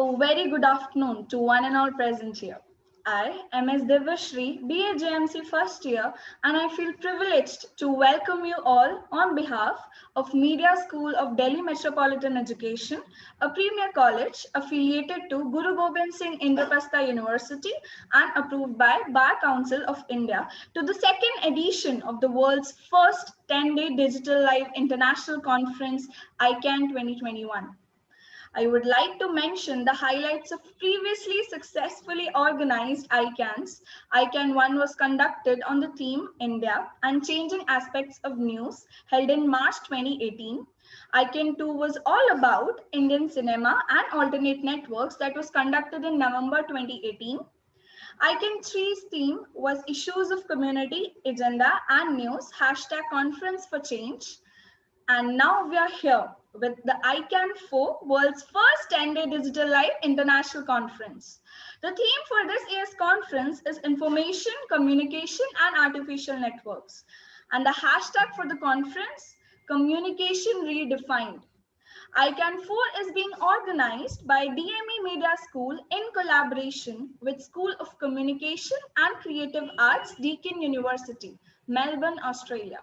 A very good afternoon to one and all present here. I am S. Devashri, BA JMC first year, and I feel privileged to welcome you all on behalf of Media School of Delhi Metropolitan Education, a premier college affiliated to Guru Gobind Singh Indraprastha University and approved by Bar Council of India, to the second edition of the world's first 10-day digital live international conference, ICAN 2021. I would like to mention the highlights of previously successfully organized ICANs. ICAN 1 was conducted on the theme India and Changing Aspects of News, held in March 2018. ICAN 2 was all about Indian cinema and alternate networks, that was conducted in November 2018. ICAN 3's theme was Issues of Community, Agenda and News, #Conference for Change. And now we are here with the ICAN4, world's first 10-day digital live international conference. The theme for this year's conference is Information, Communication and Artificial Networks. And the hashtag for the conference, Communication Redefined. ICAN4 is being organized by DME Media School in collaboration with School of Communication and Creative Arts, Deakin University, Melbourne, Australia.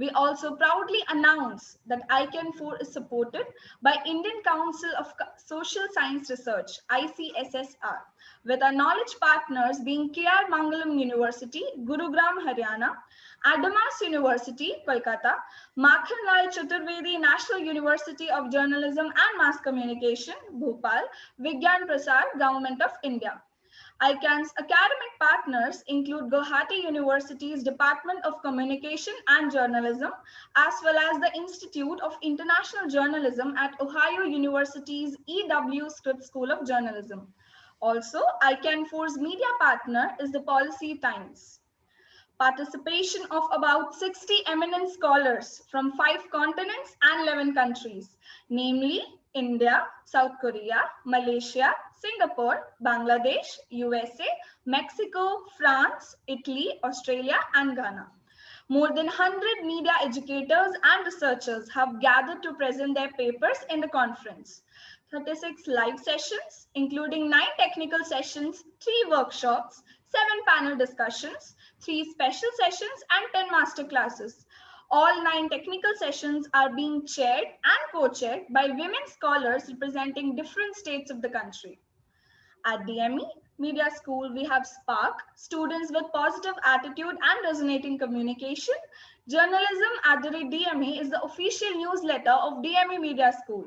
We also proudly announce that ICAN4 is supported by Indian Council of Social Science Research, ICSSR, with our knowledge partners being KR Mangalam University, Gurugram, Haryana, Adamas University, Kolkata, Makhanlal Chaturvedi National University of Journalism and Mass Communication, Bhopal, Vigyan Prasad, Government of India. ICAN's academic partners include Guwahati University's Department of Communication and Journalism, as well as the Institute of International Journalism at Ohio University's E.W. Scripps School of Journalism. Also, ICAN4's media partner is the Policy Times. Participation of about 60 eminent scholars from 5 continents and 11 countries, namely India, South Korea, Malaysia, Singapore, Bangladesh, USA, Mexico, France, Italy, Australia, and Ghana. More than 100 media educators and researchers have gathered to present their papers in the conference. 36 live sessions, including 9 technical sessions, 3 workshops, 7 panel discussions, 3 special sessions, and 10 master classes. All 9 technical sessions are being chaired and co-chaired by women scholars representing different states of the country. At DME Media School, we have Spark, students with positive attitude and resonating communication. Journalism at the DME is the official newsletter of DME Media School.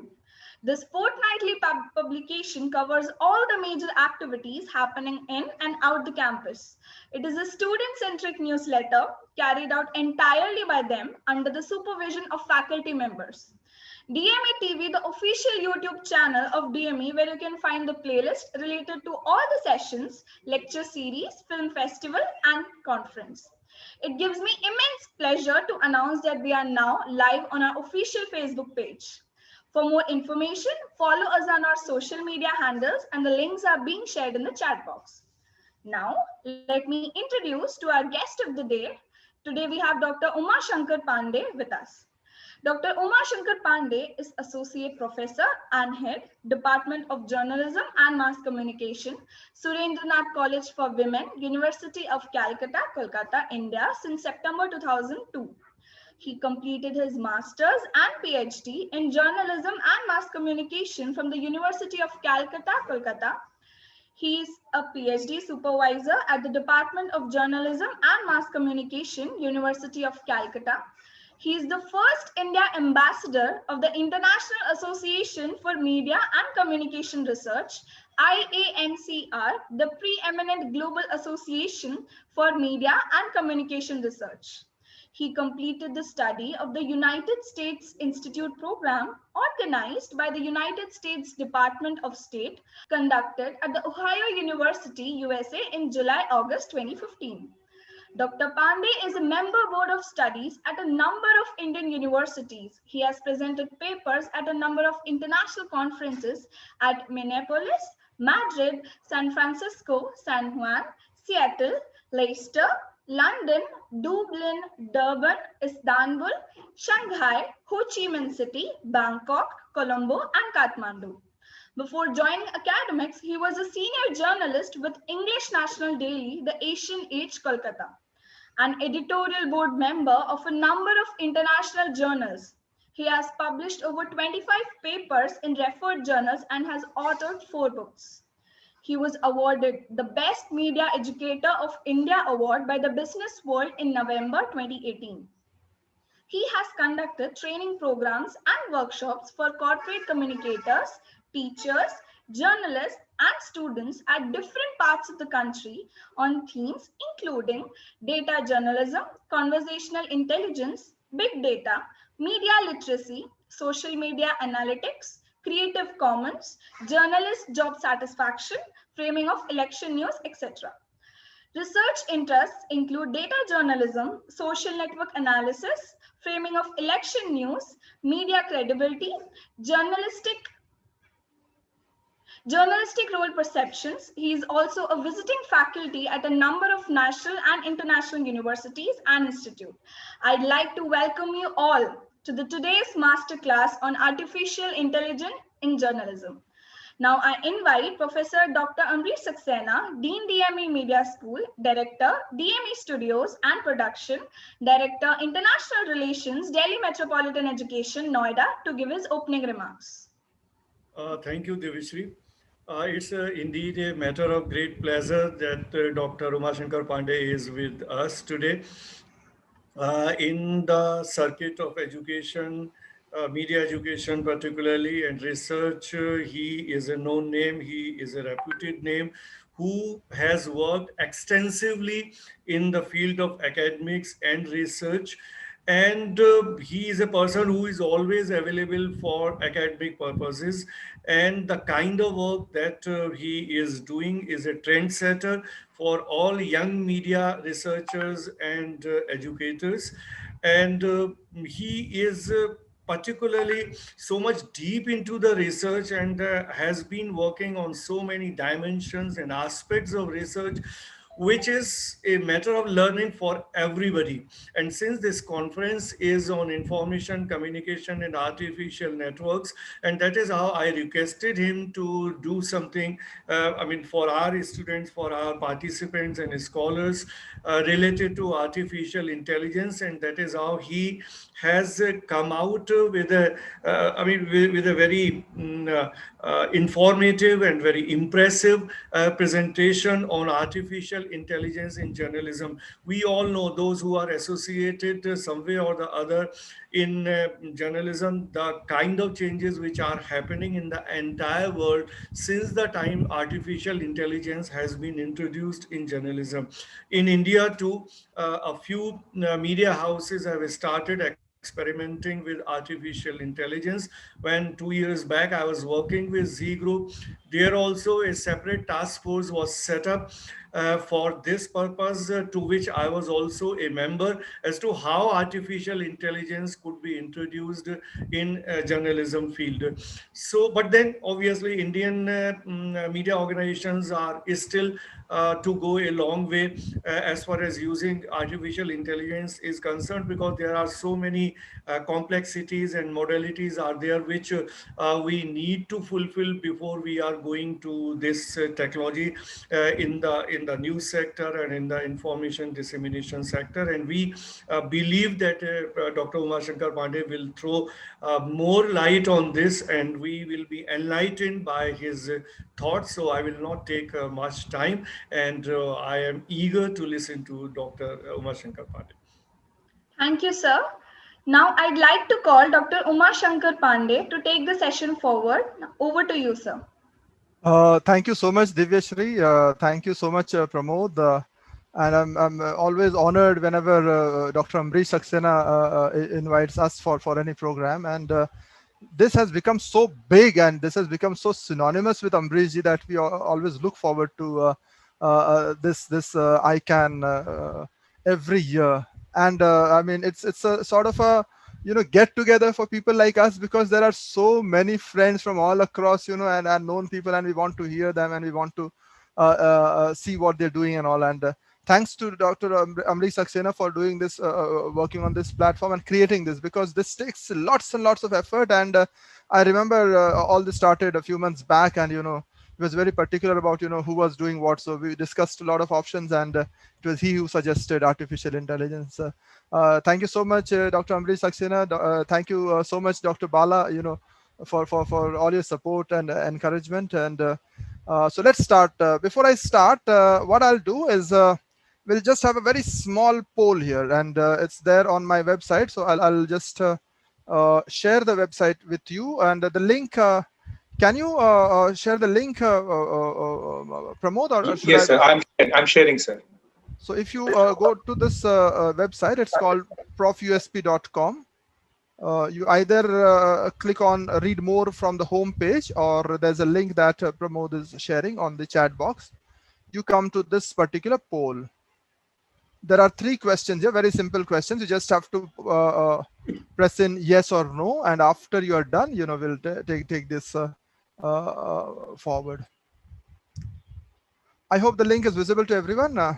This fortnightly publication covers all the major activities happening in and out the campus. It is a student-centric newsletter carried out entirely by them under the supervision of faculty members. DME TV, the official YouTube channel of DME, where you can find the playlist related to all the sessions, lecture series, film festival, and conference. It gives me immense pleasure to announce that we are now live on our official Facebook page. For more information, follow us on our social media handles, and the links are being shared in the chat box. Now, let me introduce to our guest of the day. Today we have Dr. Shankar Pandey with us. Dr. Shankar Pandey is Associate Professor and Head, Department of Journalism and Mass Communication, Surendranath College for Women, University of Calcutta, Kolkata, India, since September 2002. He completed his master's and PhD in journalism and mass communication from the University of Calcutta, Kolkata. He is a PhD supervisor at the Department of Journalism and Mass Communication, University of Calcutta. He is the first India ambassador of the International Association for Media and Communication Research, IAMCR, the preeminent global association for media and communication research. He completed the study of the United States Institute program organized by the United States Department of State, conducted at the Ohio University, USA in July-August 2015. Dr. Pandey is a member board of studies at a number of Indian universities. He has presented papers at a number of international conferences at Minneapolis, Madrid, San Francisco, San Juan, Seattle, Leicester, London, Dublin, Durban, Istanbul, Shanghai, Ho Chi Minh City, Bangkok, Colombo, and Kathmandu. Before joining academics, he was a senior journalist with English National Daily, The Asian Age, Calcutta, an editorial board member of a number of international journals. He has published over 25 papers in referred journals and has authored 4 books. He was awarded the Best Media Educator of India Award by the Business World in November 2018. He has conducted training programs and workshops for corporate communicators, teachers, journalists, and students at different parts of the country on themes including data journalism, conversational intelligence, big data, media literacy, social media analytics, Creative Commons, journalist job satisfaction, framing of election news, etc. Research interests include data journalism, social network analysis, framing of election news, media credibility, journalistic role perceptions. He is also a visiting faculty at a number of national and international universities and institutes. I'd like to welcome you all to today's masterclass on artificial intelligence in journalism. Now I invite Professor Dr. Amrish Saxena, Dean DME Media School, Director, DME Studios and Production, Director, International Relations, Delhi Metropolitan Education, Noida, to give his opening remarks. Thank you, Devishri. It's indeed a matter of great pleasure that Dr. Shankar Pandey is with us today. In the circuit of education, media education particularly, and research, he is a known name, he is a reputed name who has worked extensively in the field of academics and research. And he is a person who is always available for academic purposes. And the kind of work that he is doing is a trendsetter for all young media researchers and educators. And he is particularly so much deep into the research and has been working on so many dimensions and aspects of research, which is a matter of learning for everybody. And since this conference is on information communication and artificial networks, and that is how I requested him to do something, for our students, for our participants and scholars, related to artificial intelligence. And that is how he has come out with with a very informative and very impressive presentation on artificial intelligence in journalism. We all know, those who are associated some way or the other in journalism, the kind of changes which are happening in the entire world since the time artificial intelligence has been introduced in journalism. In India too, a few media houses have started experimenting with artificial intelligence. When 2 years back I was working with Z Group, there also a separate task force was set up for this purpose, to which I was also a member, as to how artificial intelligence could be introduced in journalism field. So, but then obviously Indian media organizations are still to go a long way as far as using artificial intelligence is concerned, because there are so many complexities and modalities are there which we need to fulfill before we are going to this technology in the news sector and in the information dissemination sector. And we believe that Dr. Shankar Pandey will throw more light on this, and we will be enlightened by his thoughts. So I will not take much time, and I am eager to listen to Dr. Shankar Pandey. Thank you, sir. Now I'd like to call Dr. Shankar Pandey to take the session forward. Over to you, sir. Thank you so much, Divyashri. Thank you so much, Pramod. And I'm always honored whenever Dr. Amrish Saxena invites us for any program. And this has become so big and this has become so synonymous with Amrishji that we always look forward to this ICAN every year. And it's a sort of a get together for people like us, because there are so many friends from all across, and known people, and we want to hear them and we want to see what they're doing and all. And thanks to Dr. Amrish Saxena for doing this, working on this platform and creating this, because this takes lots and lots of effort. And I remember all this started a few months back, and he was very particular about who was doing what. So we discussed a lot of options, and it was he who suggested artificial intelligence. Thank you so much, Dr. Amrish Saxena. Thank you so much, Dr. Bala. For all your support and encouragement. And so let's start. Before I start, what I'll do is we'll just have a very small poll here, and it's there on my website. So I'll just share the website with you, and the link. Can you share the link, Pramod, or should Yes, I? sir. I'm sharing, sir. So if you go to this website, it's called profusp.com. You either click on read more from the home page, or there's a link that Pramod is sharing on the chat box. You come to this particular poll. There are 3 questions here, very simple questions. You just have to press in yes or no, and after you are done, we'll take this forward. I hope the link is visible to everyone.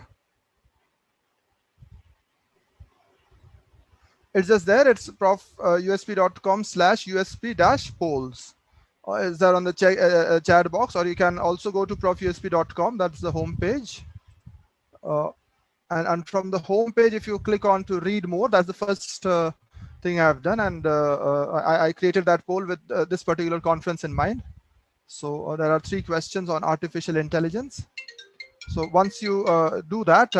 It's just there. It's profusp.com/usp-polls. Is there on the chat box, or you can also go to profusp.com. That's the home page. And from the home page, if you click on to read more, that's the first thing I've done. And I created that poll with this particular conference in mind. So there are 3 questions on artificial intelligence. So once you do that,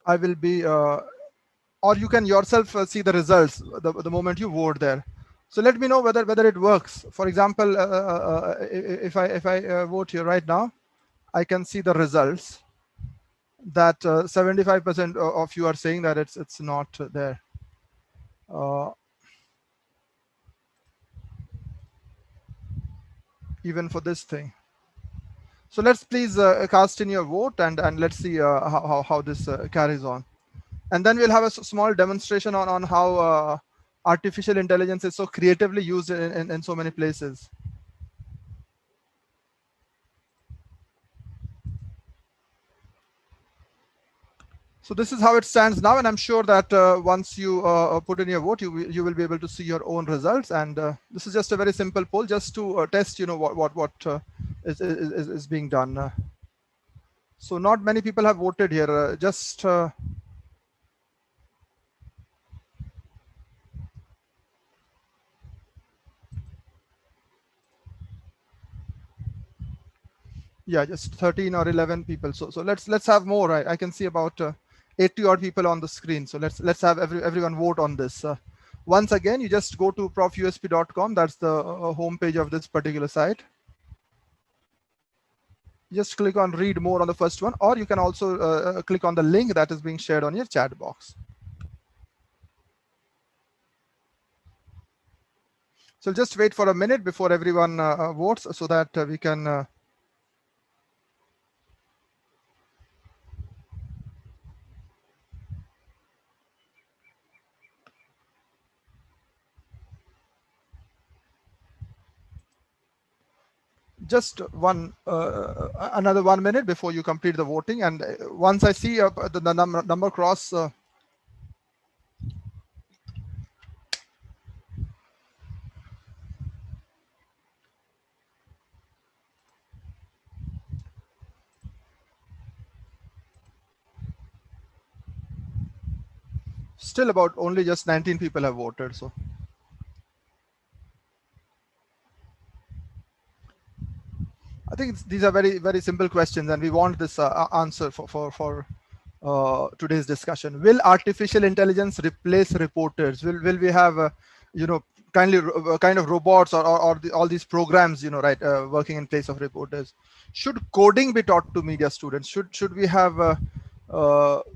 I will be, or you can yourself see the results the moment you vote there. So let me know whether it works. For example, if I vote here right now, I can see the results that 75% of you are saying that it's not there. Even for this thing. So let's please cast in your vote, and let's see how this carries on. And then we'll have a small demonstration on how artificial intelligence is so creatively used in so many places. So this is how it stands now, and I'm sure that once you put in your vote, you will be able to see your own results. And this is just a very simple poll, just to test, what is being done. So not many people have voted here. Just yeah, just 13 or 11 people. So let's have more. I can see about 80 odd people on the screen. So let's have everyone vote on this. Once again, you just go to profusp.com. That's the home page of this particular site. Just click on read more on the first one, or you can also click on the link that is being shared on your chat box. So just wait for a minute before everyone votes, so that we can just another 1 minute before you complete the voting. And once I see the number cross, still about only just 19 people have voted. So I think these are very, very simple questions, and we want this answer for today's discussion. Will artificial intelligence replace reporters? Will we have kind of robots, or all these programs working in place of reporters? Should coding be taught to media students? Should we have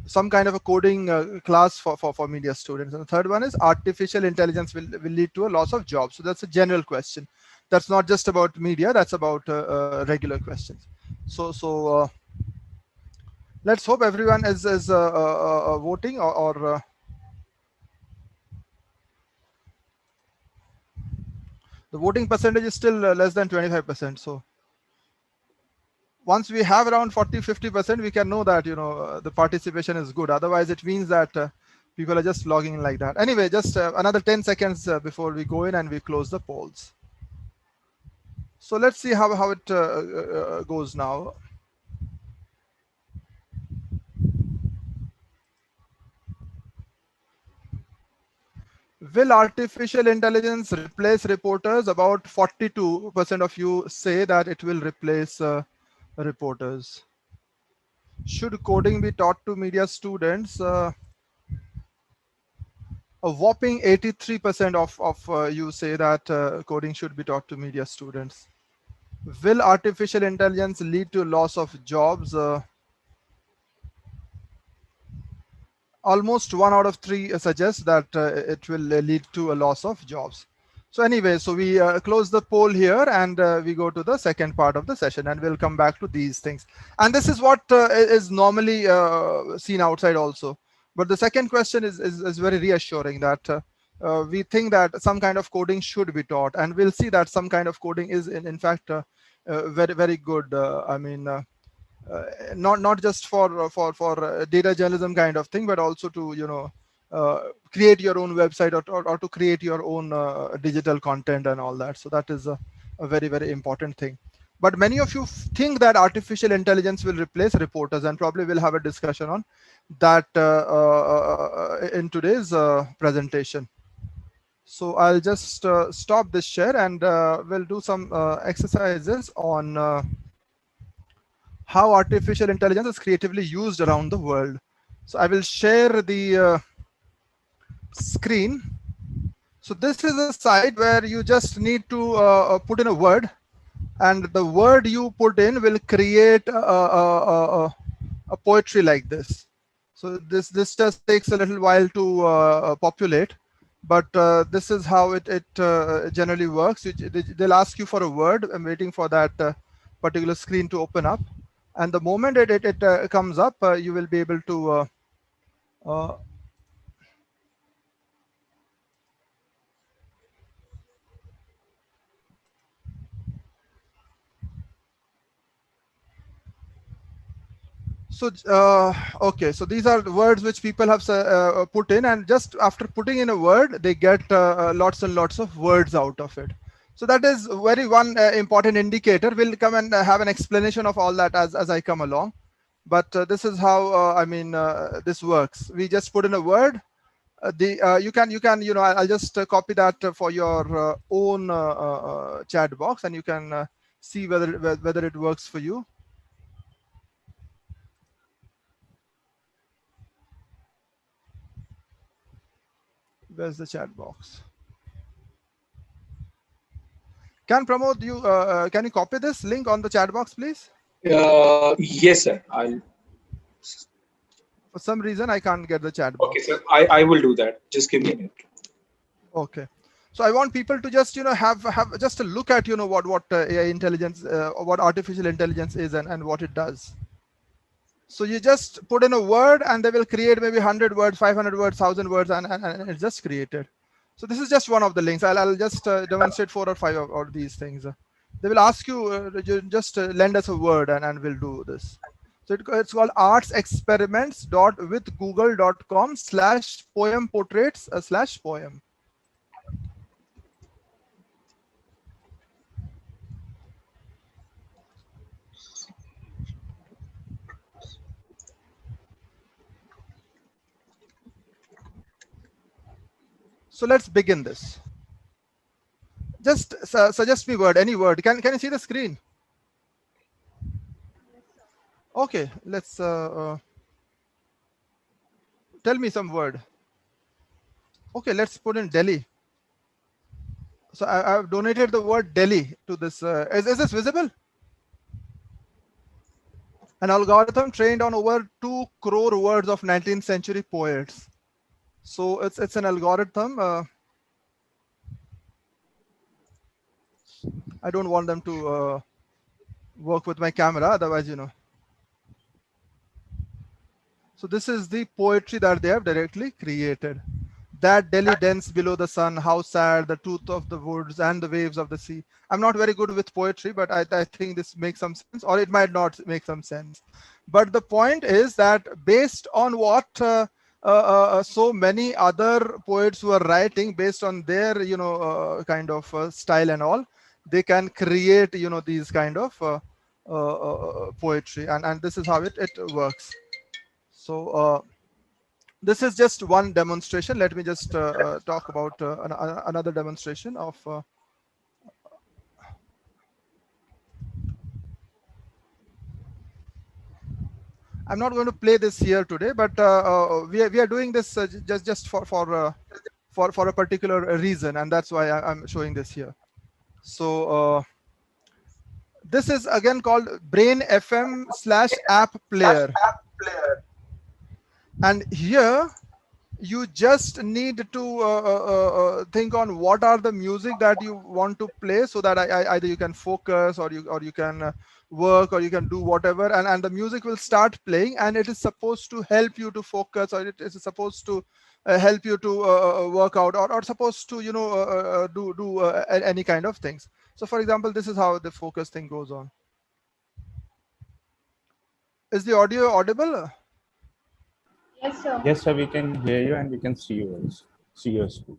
some kind of a coding class for media students? And the third one is artificial intelligence will lead to a loss of jobs. So that's a general question. That's not just about media. That's about regular questions. So let's hope everyone is voting, or the voting percentage is still less than 25%. So once we have around 40-50%, we can know that the participation is good. Otherwise it means that people are just logging in like that. Anyway, just another 10 seconds before we go in and we close the polls. So let's see how it goes now. Will artificial intelligence replace reporters? About 42% of you say that it will replace reporters. Should coding be taught to media students? A whopping 83% of you say that coding should be taught to media students. Will artificial intelligence lead to loss of jobs? Almost 1 out of 3 suggests that it will lead to a loss of jobs. So anyway, so we close the poll here and we go to the second part of the session, and we'll come back to these things. And this is what is normally seen outside also. But the second question is very reassuring, that we think that some kind of coding should be taught, and we'll see that some kind of coding is in fact very, very good. Not just for data journalism kind of thing, but also to create your own website, or to create your own digital content and all that. So that is a very, very important thing. But many of you think that artificial intelligence will replace reporters, and probably we'll have a discussion on that in today's presentation. So I'll just stop this share, and we'll do some exercises on how artificial intelligence is creatively used around the world. So I will share the screen. So this is a site where you just need to put in a word, and the word you put in will create a poetry like this. So this just takes a little while to populate, but this is how it generally works. They'll ask you for a word. I'm waiting for that particular screen to open up, and the moment it comes up, you will be able to so okay, so these are the words which people have put in, and just after putting in a word, they get lots and lots of words out of it. So that is very one important indicator. We'll come and have an explanation of all that as I come along. But this is how this works. We just put in a word. You can I'll just copy that for your own chat box, and you can see whether it works for you. Where's the chat box? Can Pramod, can you copy this link on the chat box, please? Yes, sir. For some reason, I can't get the chat box. Okay, sir. I will do that. Just give me a minute. Okay. So I want people to just have just a look at what AI intelligence, what artificial intelligence is, and what it does. So you just put in a word, and they will create maybe 100 words, 500 words, 1,000 words, and it's just created. So this is just one of the links. I'll just demonstrate 4 or 5 of these things. They will ask you just lend us a word, and we'll do this. So it's called artsexperiments.withgoogle.com/poem-portraits/poem. So let's begin this. Just suggest me word, any word. Can you see the screen? Okay, let's tell me some word. Okay, let's put in Delhi. So I've donated the word Delhi to this. Is this visible? An algorithm trained on over 2 crore words of 19th century poets. So it's an algorithm. I don't want them to work with my camera, otherwise, So this is the poetry that they have directly created. that Delhi dens below the sun, how sad the truth of the woods and the waves of the sea. I'm not very good with poetry, but I think this makes some sense, or it might not make some sense. But the point is that based on what so many other poets who are writing, based on their kind of style and all, they can create these kind of poetry, and this is how it works. So this is just one demonstration. Let me just talk about another demonstration of I'm not going to play this here today, but we are doing this just for a particular reason, and that's why I'm showing this here. So this is again called Brain FM / App Player, and here you just need to think on what are the music that you want to play, so that either you can focus, or you can work, or you can do whatever, and the music will start playing, and it is supposed to help you to focus, or it is supposed to help you to work out, or supposed to do any kind of things. So for example, this is how the focus thing goes on. Is the audio audible? Yes, sir. Yes, sir, we can hear you and we can see you also. See your screen.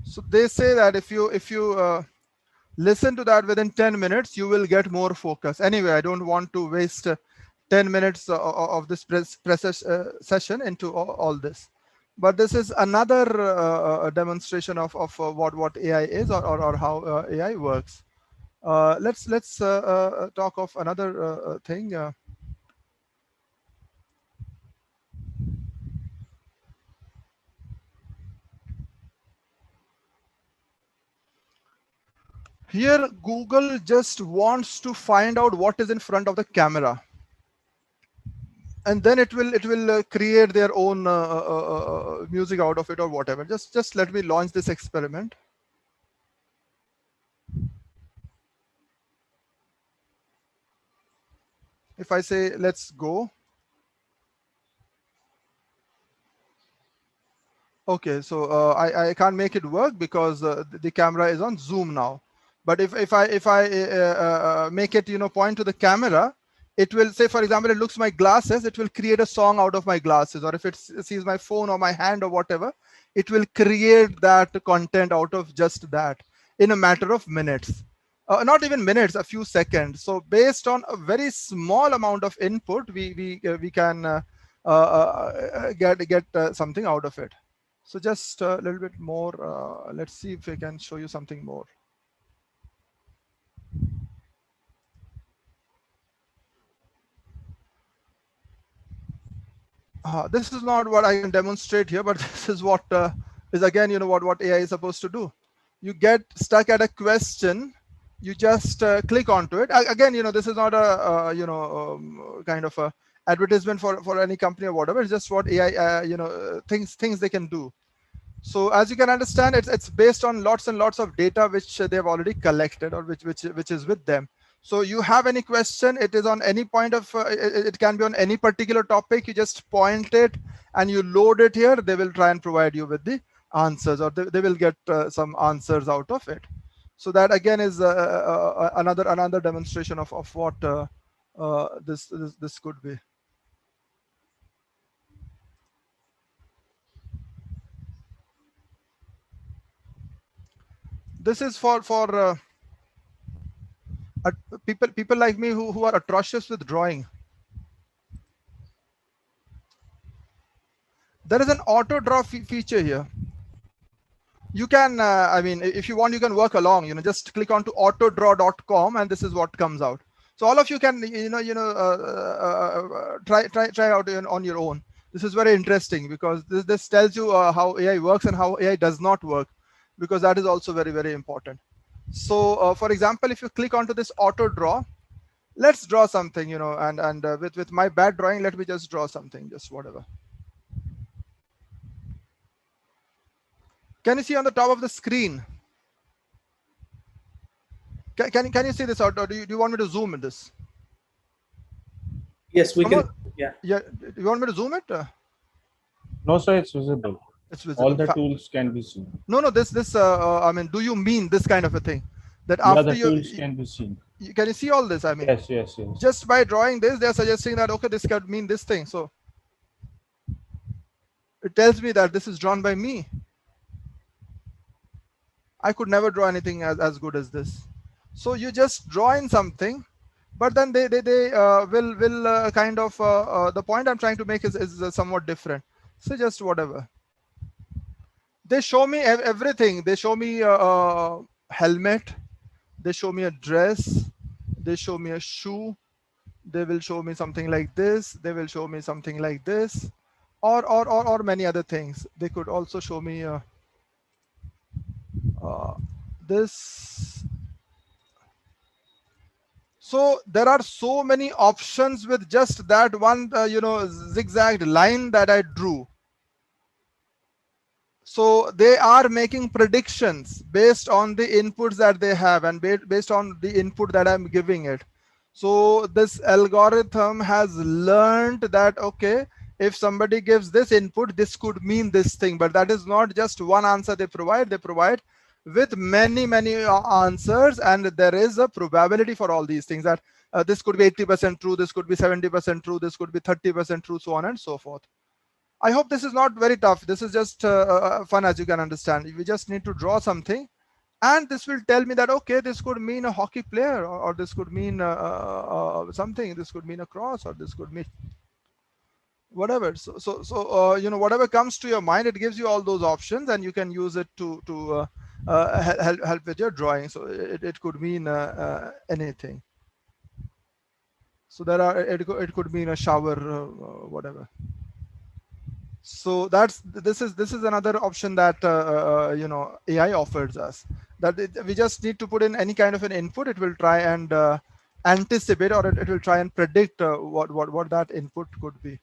So they say that if you listen to that within 10 minutes, you will get more focus. Anyway, I don't want to waste 10 minutes of this session into all this. But this is another demonstration of what AI is, or how AI works. Let's talk of another thing. Here, Google just wants to find out what is in front of the camera, and then it will create their own music out of it, or whatever. Just let me launch this experiment. If I say let's go, okay, so I can't make it work because the camera is on zoom now. But if I make it point to the camera, it will say, for example, it looks my glasses, it will create a song out of my glasses. Or if it sees my phone or my hand or whatever, it will create that content out of just that in a matter of minutes. Not even minutes, a few seconds. So based on a very small amount of input, we can get something out of it. So just a little bit more. Let's see if we can show you something more. This is not what I can demonstrate here, but this is what is again, what AI is supposed to do. You get stuck at a question, you just click onto it. Again, this is not a kind of a advertisement for any company or whatever. It's just what AI things they can do. So as you can understand, it's based on lots and lots of data which they have already collected, or which is with them. So you have any question, it is on any point of it can be on any particular topic. You just point it and you load it here. They will try and provide you with the answers, or they will get some answers out of it. So that again is another demonstration of what this could be. This is for people like me who are atrocious with drawing. There is an auto draw feature here. You can I mean, if you want, you can work along, just click on to autodraw.com, and this is what comes out. So all of you can try out on your own. This is very interesting because this tells you how AI works and how AI does not work, because that is also very, very important. So for example, if you click onto this auto draw, let's draw something, and with my bad drawing, let me just draw something, just whatever. Can you see on the top of the screen? Can you see this out, or do you want me to zoom in this? Yes, we can. Yeah. Yeah. Do you want me to zoom it? No, sir, it's visible. It's visible. All the tools can be seen. No. This. I mean, do you mean this kind of a thing? That Yeah, after the tools can be seen. can you see all this? I mean, Yes. just by drawing this, they're suggesting that okay, this could mean this thing. So it tells me that this is drawn by me. I could never draw anything as good as this. So you just draw in something, but then they will kind of the point I'm trying to make is somewhat different. So just whatever. They show me everything. They show me a helmet. They show me a dress. They show me a shoe. They will show me something like this. They will show me something like this, or many other things. They could also show me this. So there are so many options with just that one zigzagged line that I drew. So they are making predictions based on the inputs that they have and based on the input that I'm giving it. So this algorithm has learned that, okay, if somebody gives this input, this could mean this thing, but that is not just one answer they provide. They provide with many answers, and there is a probability for all these things that this could be 80% true, this could be 70% true, this could be 30% true, so on and so forth. I hope this is not very tough. This is just fun, as you can understand. We just need to draw something, and this will tell me that, okay, this could mean a hockey player, or this could mean something. This could mean a cross, or this could mean whatever. So whatever comes to your mind, it gives you all those options, and you can use it to help with your drawing. So it could mean anything. So it could mean a shower, whatever. So this is another option that AI offers us, that we just need to put in any kind of an input. It will try and anticipate, or it will try and predict what that input could be.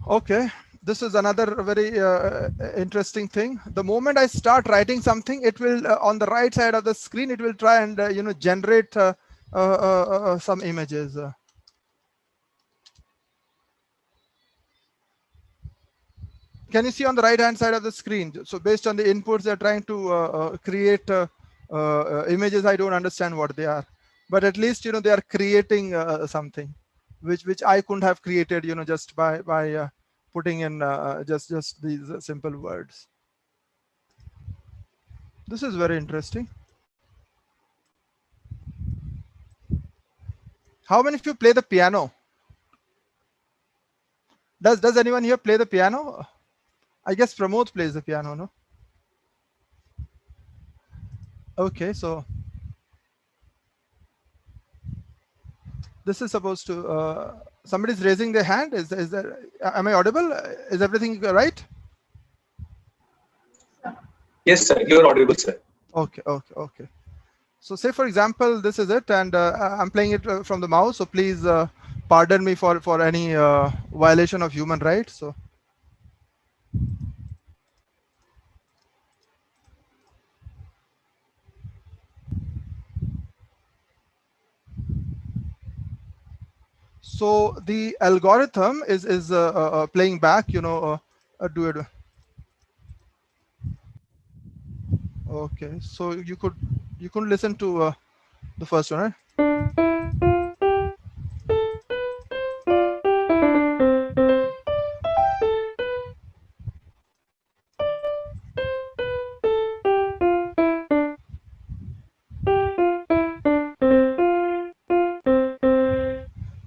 Okay, this is another very interesting thing. The moment I start writing something, it will on the right side of the screen, it will try and generate some images. Can you see on the right hand side of the screen? So based on the inputs, they're trying to create images. I don't understand what they are, but at least they are creating something which I couldn't have created just by putting in just these simple words. This is very interesting. How many of you play the piano? Does anyone here play the piano? I guess Pramod plays the piano, no? Okay, so this is supposed to somebody's raising their hand. Is there, am I audible? Is everything right? Yes, sir. You're audible, sir. Okay. So say, for example, this is it, and I'm playing it from the mouse. So please pardon me for any violation of human rights. So the algorithm is playing back, a duet. Okay, so you could listen to the first one, right?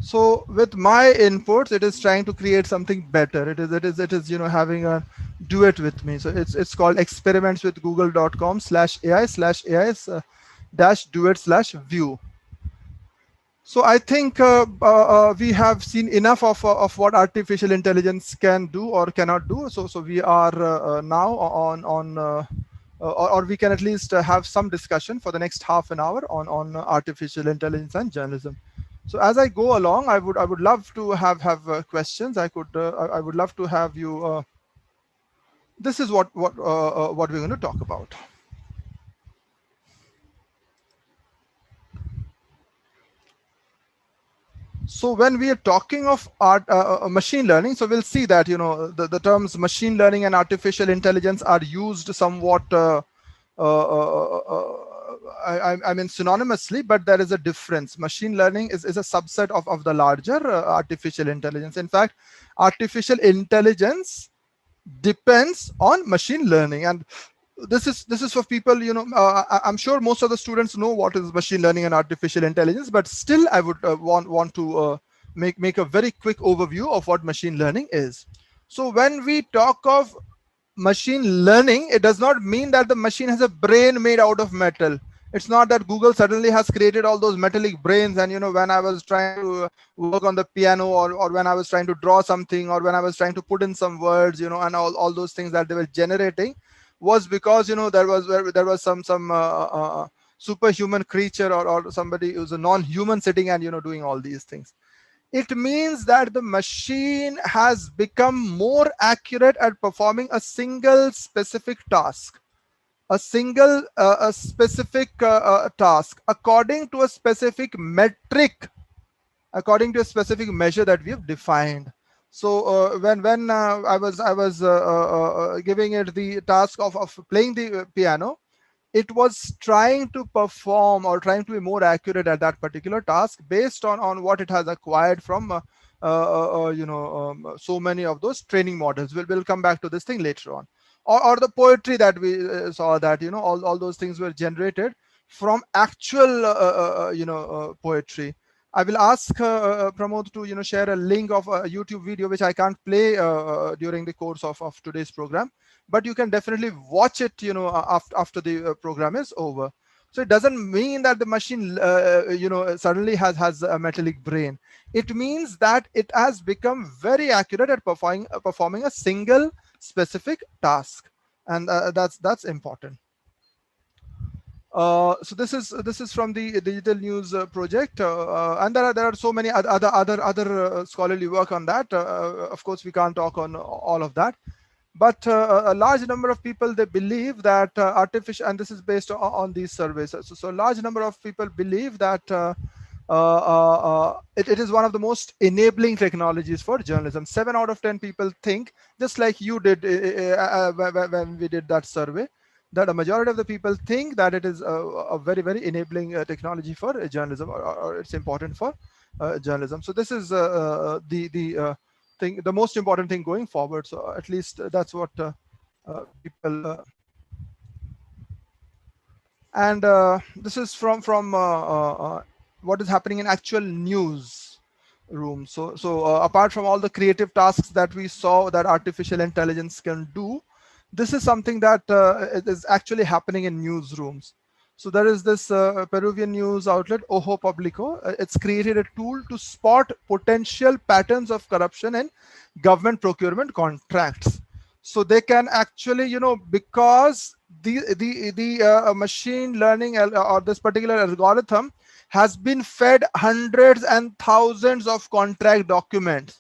So with my inputs, it is trying to create something better. It is having a duet with me. So it's called experiments with google.com/ai/duet/view. So I think we have seen enough of what artificial intelligence can do or cannot do. So we are now on or we can at least have some discussion for the next half an hour on artificial intelligence and journalism. So as I go along, I would love to have questions. I would love to have you. This is what we're going to talk about. So when we are talking of machine learning, so we'll see that the terms machine learning and artificial intelligence are used somewhat I mean synonymously, but there is a difference. Machine learning is a subset of the larger artificial intelligence. In fact, artificial intelligence depends on machine learning, and this is for people, I'm sure most of the students know what is machine learning and artificial intelligence, but still I would want to make a very quick overview of what machine learning is. So when we talk of machine learning, it does not mean that the machine has a brain made out of metal. It's not that Google suddenly has created all those metallic brains, and when I was trying to work on the piano, or when I was trying to draw something, or when I was trying to put in some words, and all those things that they were generating was because there was some superhuman creature, or somebody who's a non-human sitting and doing all these things. It means that the machine has become more accurate at performing a single specific task, a specific task according to a specific metric, according to a specific measure that we have defined. So when I was giving it the task of playing the piano, it was trying to perform or trying to be more accurate at that particular task based on what it has acquired from so many of those training models. We'll come back to this thing later on. Or the poetry that we saw, that all those things were generated from actual poetry. I will ask Pramod to share a link of a YouTube video which I can't play during the course of today's program, but you can definitely watch it after the program is over. So it doesn't mean that the machine suddenly has a metallic brain. It means that it has become very accurate at performing a single specific task, and that's important. So this is from the Digital News project, and there are so many other scholarly work on that. Of course, we can't talk on all of that, but a large number of people, they believe that artificial, and this is based on these surveys. So a large number of people believe that it is one of the most enabling technologies for journalism. 7 out of 10 people think, just like you did when we did that survey, that a majority of the people think that it is a very, very enabling technology for journalism, or it's important for journalism. So this is the thing, the most important thing going forward. So at least that's what people. And this is from what is happening in actual news room. So apart from all the creative tasks that we saw that artificial intelligence can do, this is something that is actually happening in newsrooms. So there is this Peruvian news outlet, Ojo Publico. It's created a tool to spot potential patterns of corruption in government procurement contracts. So they can actually, because the machine learning or this particular algorithm has been fed hundreds and thousands of contract documents,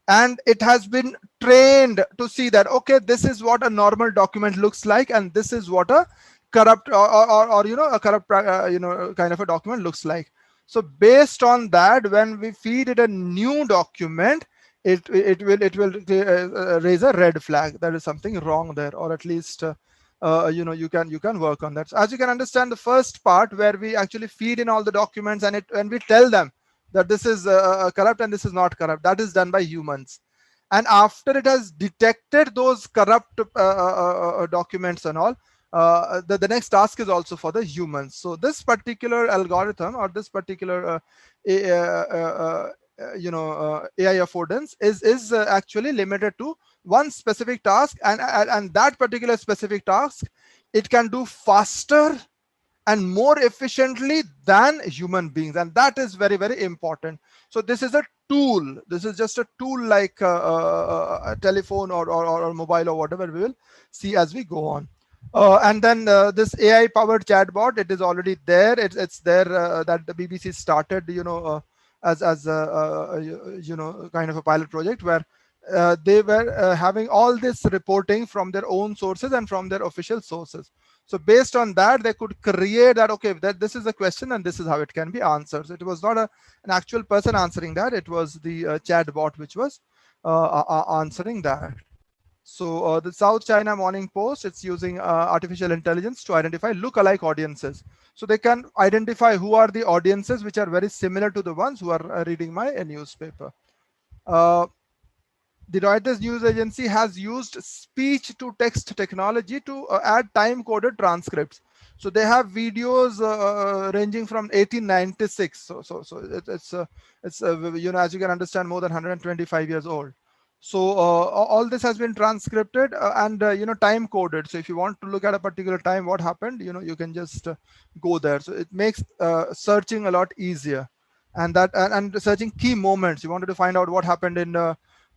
and it has been trained to see that, okay, this is what a normal document looks like, and this is what a corrupt or a corrupt kind of a document looks like. So based on that, when we feed it a new document, it will raise a red flag. There is something wrong there, or at least you can work on that. So as you can understand, the first part where we actually feed in all the documents and we tell them that this is corrupt and this is not corrupt, that is done by humans. And after it has detected those corrupt documents and all, the next task is also for the humans. So this particular algorithm, or this particular AI affordance is actually limited to one specific task, and that particular specific task it can do faster and more efficiently than human beings, and that is very, very important. So this is a tool. This is just a tool, like a telephone or mobile or whatever we will see as we go on. And then this AI powered chatbot, it is already there. It's there that the BBC started, as kind of a pilot project where they were having all this reporting from their own sources and from their official sources. So based on that, they could create that, okay, that this is the question and this is how it can be answered. So it was not an actual person answering that. It was the chatbot which was answering that. So the South China Morning Post, it's using artificial intelligence to identify lookalike audiences. So they can identify who are the audiences which are very similar to the ones who are reading my newspaper. The Reuters news agency has used speech to text technology to add time coded transcripts. So they have videos ranging from 1896. It's as you can understand, more than 125 years old. So all this has been transcribed and time coded. So if you want to look at a particular time, what happened, you can just go there. So it makes searching a lot easier, and searching key moments. You wanted to find out what happened in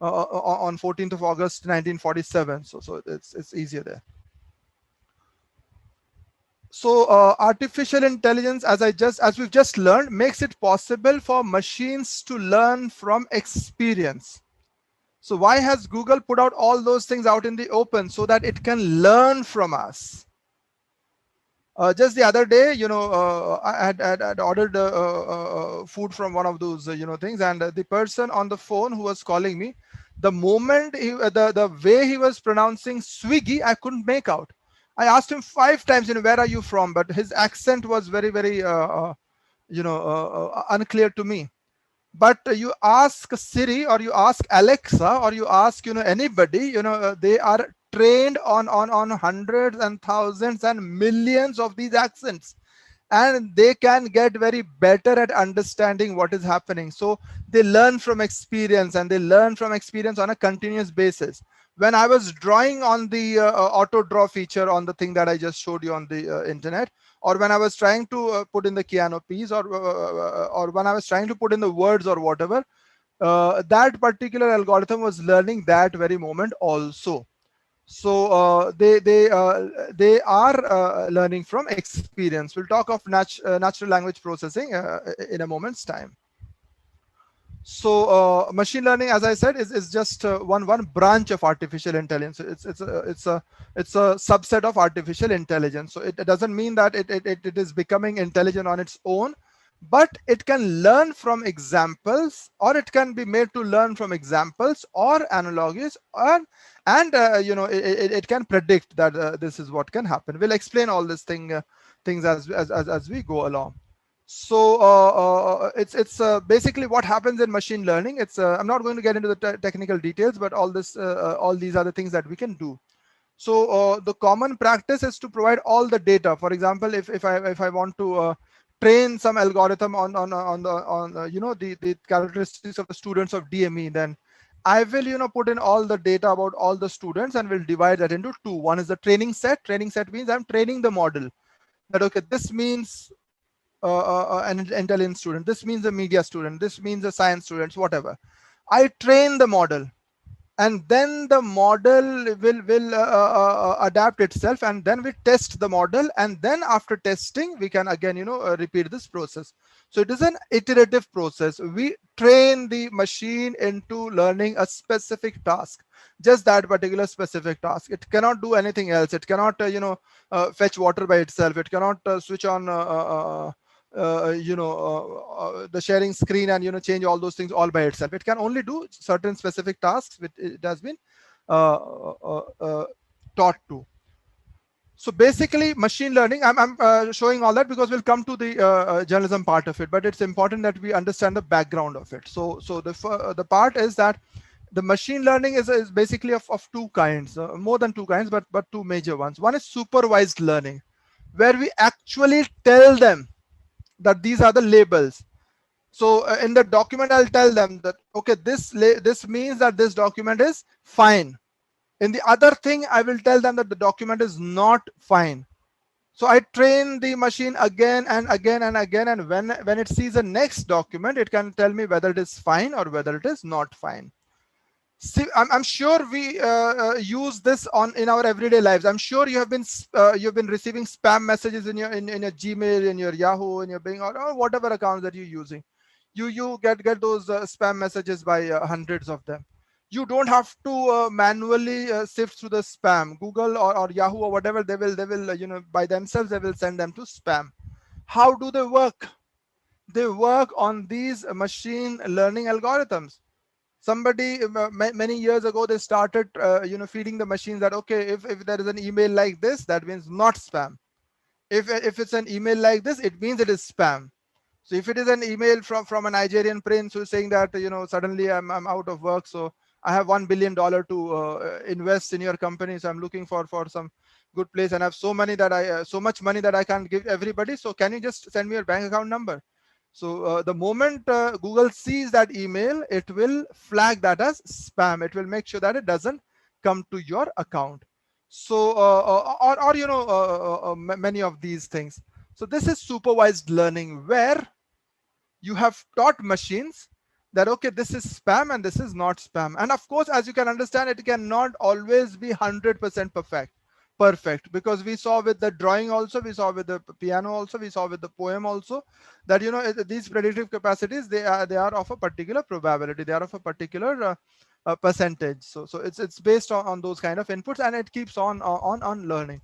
on 14th of August 1947. So it's easier there. So artificial intelligence, as we've just learned, makes it possible for machines to learn from experience. So why has Google put out all those things out in the open? So that it can learn from us. Just the other day, I had ordered food from one of those, things, and the person on the phone who was calling me, the moment the way he was pronouncing Swiggy, I couldn't make out. I asked him 5 times, where are you from? But his accent was very, very, unclear to me. But you ask Siri or you ask Alexa or you ask anybody, they are trained on hundreds and thousands and millions of these accents, and they can get very better at understanding what is happening. So they learn from experience, and they learn from experience on a continuous basis. When I was drawing on the auto draw feature on the thing that I just showed you on the internet, or when I was trying to put in the canopies, or when I was trying to put in the words or whatever, that particular algorithm was learning that very moment also. So they are learning from experience. We'll talk of natural language processing in a moment's time. So machine learning, as I said, is just one branch of artificial intelligence. It's a subset of artificial intelligence. So it doesn't mean that it is becoming intelligent on its own, but it can learn from examples, or it can be made to learn from examples or analogies, and it can predict that this is what can happen. We'll explain all these things as we go along. So it's basically what happens in machine learning. It's I'm not going to get into the technical details, but all these are the things that we can do. So the common practice is to provide all the data. For example, if I want to train some algorithm on the characteristics of the students of DME, then I will put in all the data about all the students, and will divide that into 2. One is the training set. Training set means I'm training the model that, okay, this means an intelligence student, this means a media student, this means a science student, whatever. I train the model, and then the model will adapt itself, and then we test the model, and then after testing we can again repeat this process. So it is an iterative process. We train the machine into learning a specific task, just that particular specific task. It cannot do anything else. It cannot fetch water by itself. It cannot switch on the sharing screen and change all those things all by itself. It can only do certain specific tasks which it has been taught to. So basically, machine learning, I'm showing all that because we'll come to the journalism part of it, but it's important that we understand the background of it. So the part is that the machine learning is basically of 2 kinds, more than 2 kinds, but 2 major ones. One is supervised learning, where we actually tell them that these are the labels. So in the document, I'll tell them that, okay, this means that this document is fine. In the other thing, I will tell them that the document is not fine. So I train the machine again and again and again, and when it sees the next document, it can tell me whether it is fine or whether it is not fine. See, I'm sure we use this in our everyday lives. I'm sure you've been receiving spam messages in your Gmail, in your Yahoo, in your Bing, or whatever accounts that you're using. You get those spam messages by hundreds of them. You don't have to manually sift through the spam. Google or Yahoo or whatever, they will by themselves they will send them to spam. How do they work? They work on these machine learning algorithms. Somebody many years ago, they started feeding the machines that, okay, if there is an email like this, that means not spam. If it's an email like this, it means it is spam. So if it is an email from a Nigerian prince who's saying that, suddenly I'm out of work, so I have $1 billion to invest in your company, so I'm looking for some good place, and I have so much money that I can't give everybody, so can you just send me your bank account number? So the moment Google sees that email, it will flag that as spam. It will make sure that it doesn't come to your account. So or many of these things. So this is supervised learning, where you have taught machines that, okay, this is spam and this is not spam. And of course, as you can understand, it cannot always be 100% perfect, because we saw with the drawing also, we saw with the piano also, we saw with the poem also, that these predictive capacities, they are of a particular probability, they are of a particular percentage. So it's based on those kind of inputs, and it keeps on learning.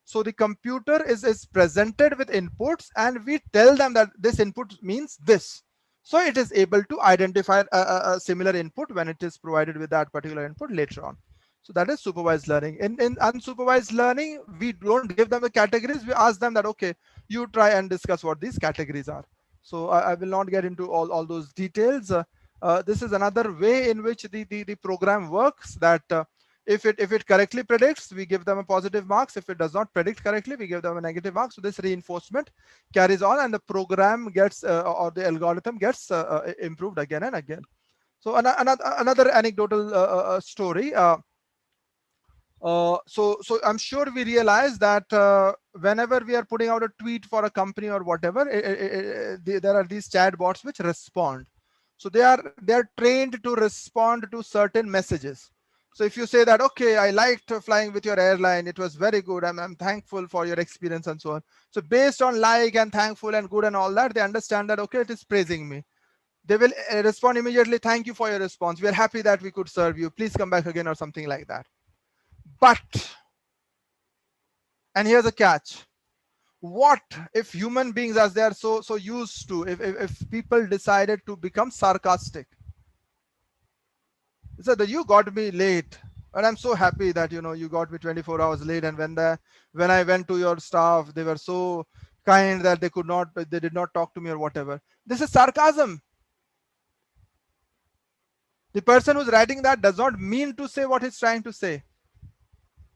So the computer is presented with inputs, and we tell them that this input means this. So it is able to identify a similar input when it is provided with that particular input later on. So that is supervised learning. In unsupervised learning, we don't give them the categories. We ask them that, okay, you try and discuss what these categories are. So I will not get into all those details. This is another way in which the program works, that if it correctly predicts, we give them a positive marks. If it does not predict correctly, we give them a negative mark. So this reinforcement carries on, and the program gets or the algorithm gets improved again and again. So another anecdotal story. So I'm sure we realize that whenever we are putting out a tweet for a company or whatever, there are these chat bots which respond. So they are trained to respond to certain messages. So if you say that, okay, I liked flying with your airline, it was very good, I'm thankful for your experience and so on. So based on like and thankful and good and all that, they understand that, okay, it is praising me. They will respond immediately, thank you for your response, we are happy that we could serve you, please come back again, or something like that. But, and here's a catch, what if human beings, as they are so used to, if people decided to become sarcastic? So that you got me late, and I'm so happy that you got me 24 hours late, and when I went to your staff, they were so kind that they did not talk to me or whatever. This is sarcasm. The person who's writing that does not mean to say what he's trying to say.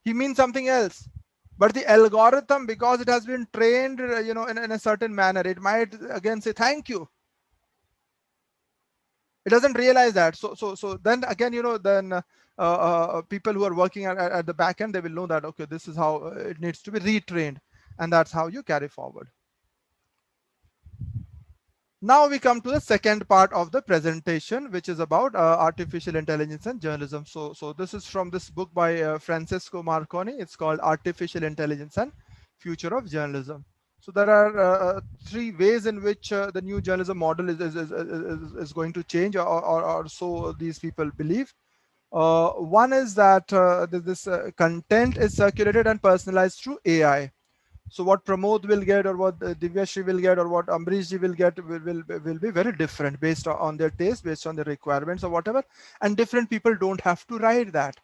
He means something else. But the algorithm, because it has been trained in a certain manner, it might again say thank you. It doesn't realize that. So then again, people who are working at the back end, they will know that, okay, this is how it needs to be retrained, and that's how you carry forward. Now we come to the second part of the presentation, which is about artificial intelligence and journalism. So this is from this book by Francesco Marconi. It's called Artificial Intelligence and Future of Journalism. So there are three ways in which the new journalism model is going to change, or so these people believe. One is that this content is circulated and personalized through AI. So what Pramod will get, or what Divyashri will get, or what Ambrishji will get will be very different based on their taste, based on their requirements or whatever. And different people don't have to write that,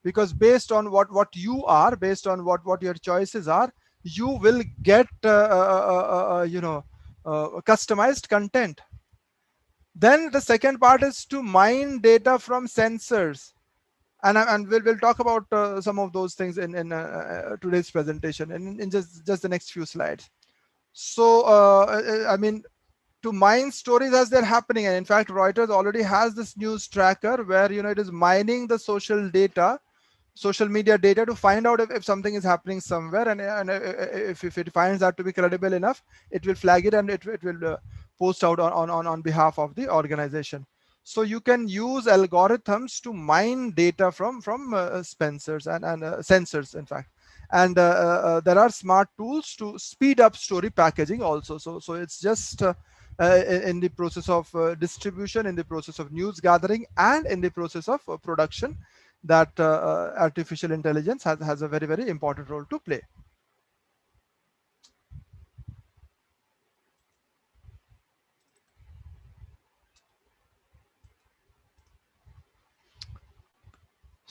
because based on what you are, based on what your choices are, you will get customized content. Then the second part is to mine data from sensors. And we'll talk about some of those things in today's presentation, in just the next few slides. So I mean, to mine stories as they're happening, and in fact Reuters already has this news tracker where it is mining the social media data to find out if something is happening somewhere, and if it finds that to be credible enough, it will flag it, and it will post out on behalf of the organization. So you can use algorithms to mine data from sensors and sensors, in fact. And there are smart tools to speed up story packaging also. So it's just in the process of distribution, in the process of news gathering, and in the process of production, that artificial intelligence has a very, very important role to play.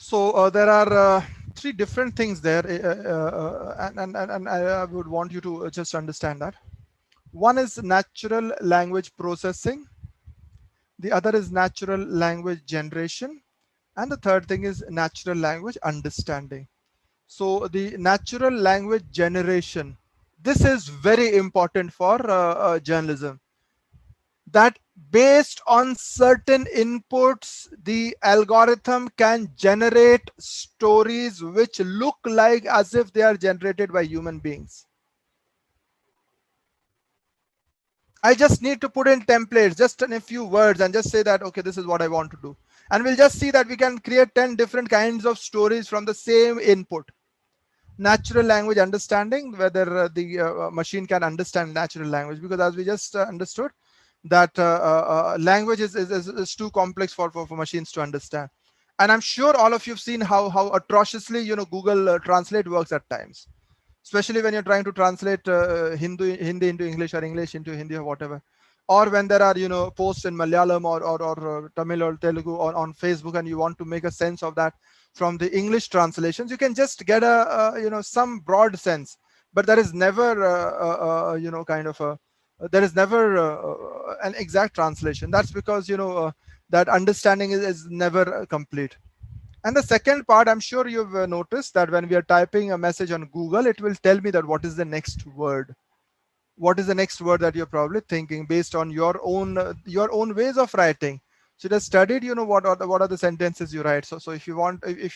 So there are three different things there, and I would want you to just understand that. One is natural language processing, the other is natural language generation, and the third thing is natural language understanding. So the natural language generation, this is very important for journalism, that based on certain inputs, the algorithm can generate stories which look like as if they are generated by human beings. I just need to put in templates, just in a few words, and just say that, okay, this is what I want to do. And we'll just see that we can create 10 different kinds of stories from the same input. Natural language understanding, whether the machine can understand natural language, because as we just understood, that language is too complex for machines to understand. And I'm sure all of you have seen how atrociously Google Translate works at times, especially when you're trying to translate Hindi into English, or English into Hindi, or whatever. Or when there are posts in Malayalam or Tamil or Telugu on Facebook, and you want to make a sense of that from the English translations, you can just get a some broad sense, but there is never kind of a there is never an exact translation. That's because that understanding is never complete. And the second part, I'm sure you've noticed that when we are typing a message on Google, it will tell me that what is the next word. What is the next word that you're probably thinking based on your own ways of writing. So it has studied, what are the sentences you write. So if you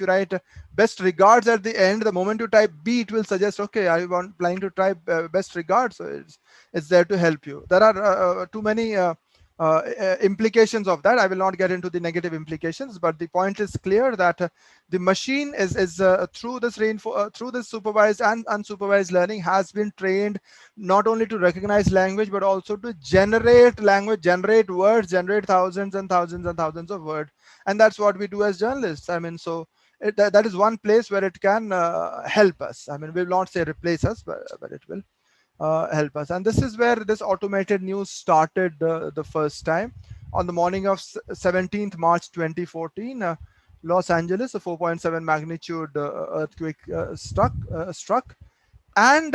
write best regards at the end, the moment you type B, it will suggest, okay, I want planning to type best regards. So it's there to help you. There are too many implications of that. I will not get into the negative implications, but the point is clear that the machine is through this supervised and unsupervised learning has been trained not only to recognize language, but also to generate language, generate words, generate thousands and thousands and thousands of words. And that's what we do as journalists. I mean, so that is one place where it can help us. I mean, we will not say replace us, but it will help us. And this is where this automated news started the first time. On the morning of 17th March 2014, Los Angeles, a 4.7 magnitude earthquake struck. And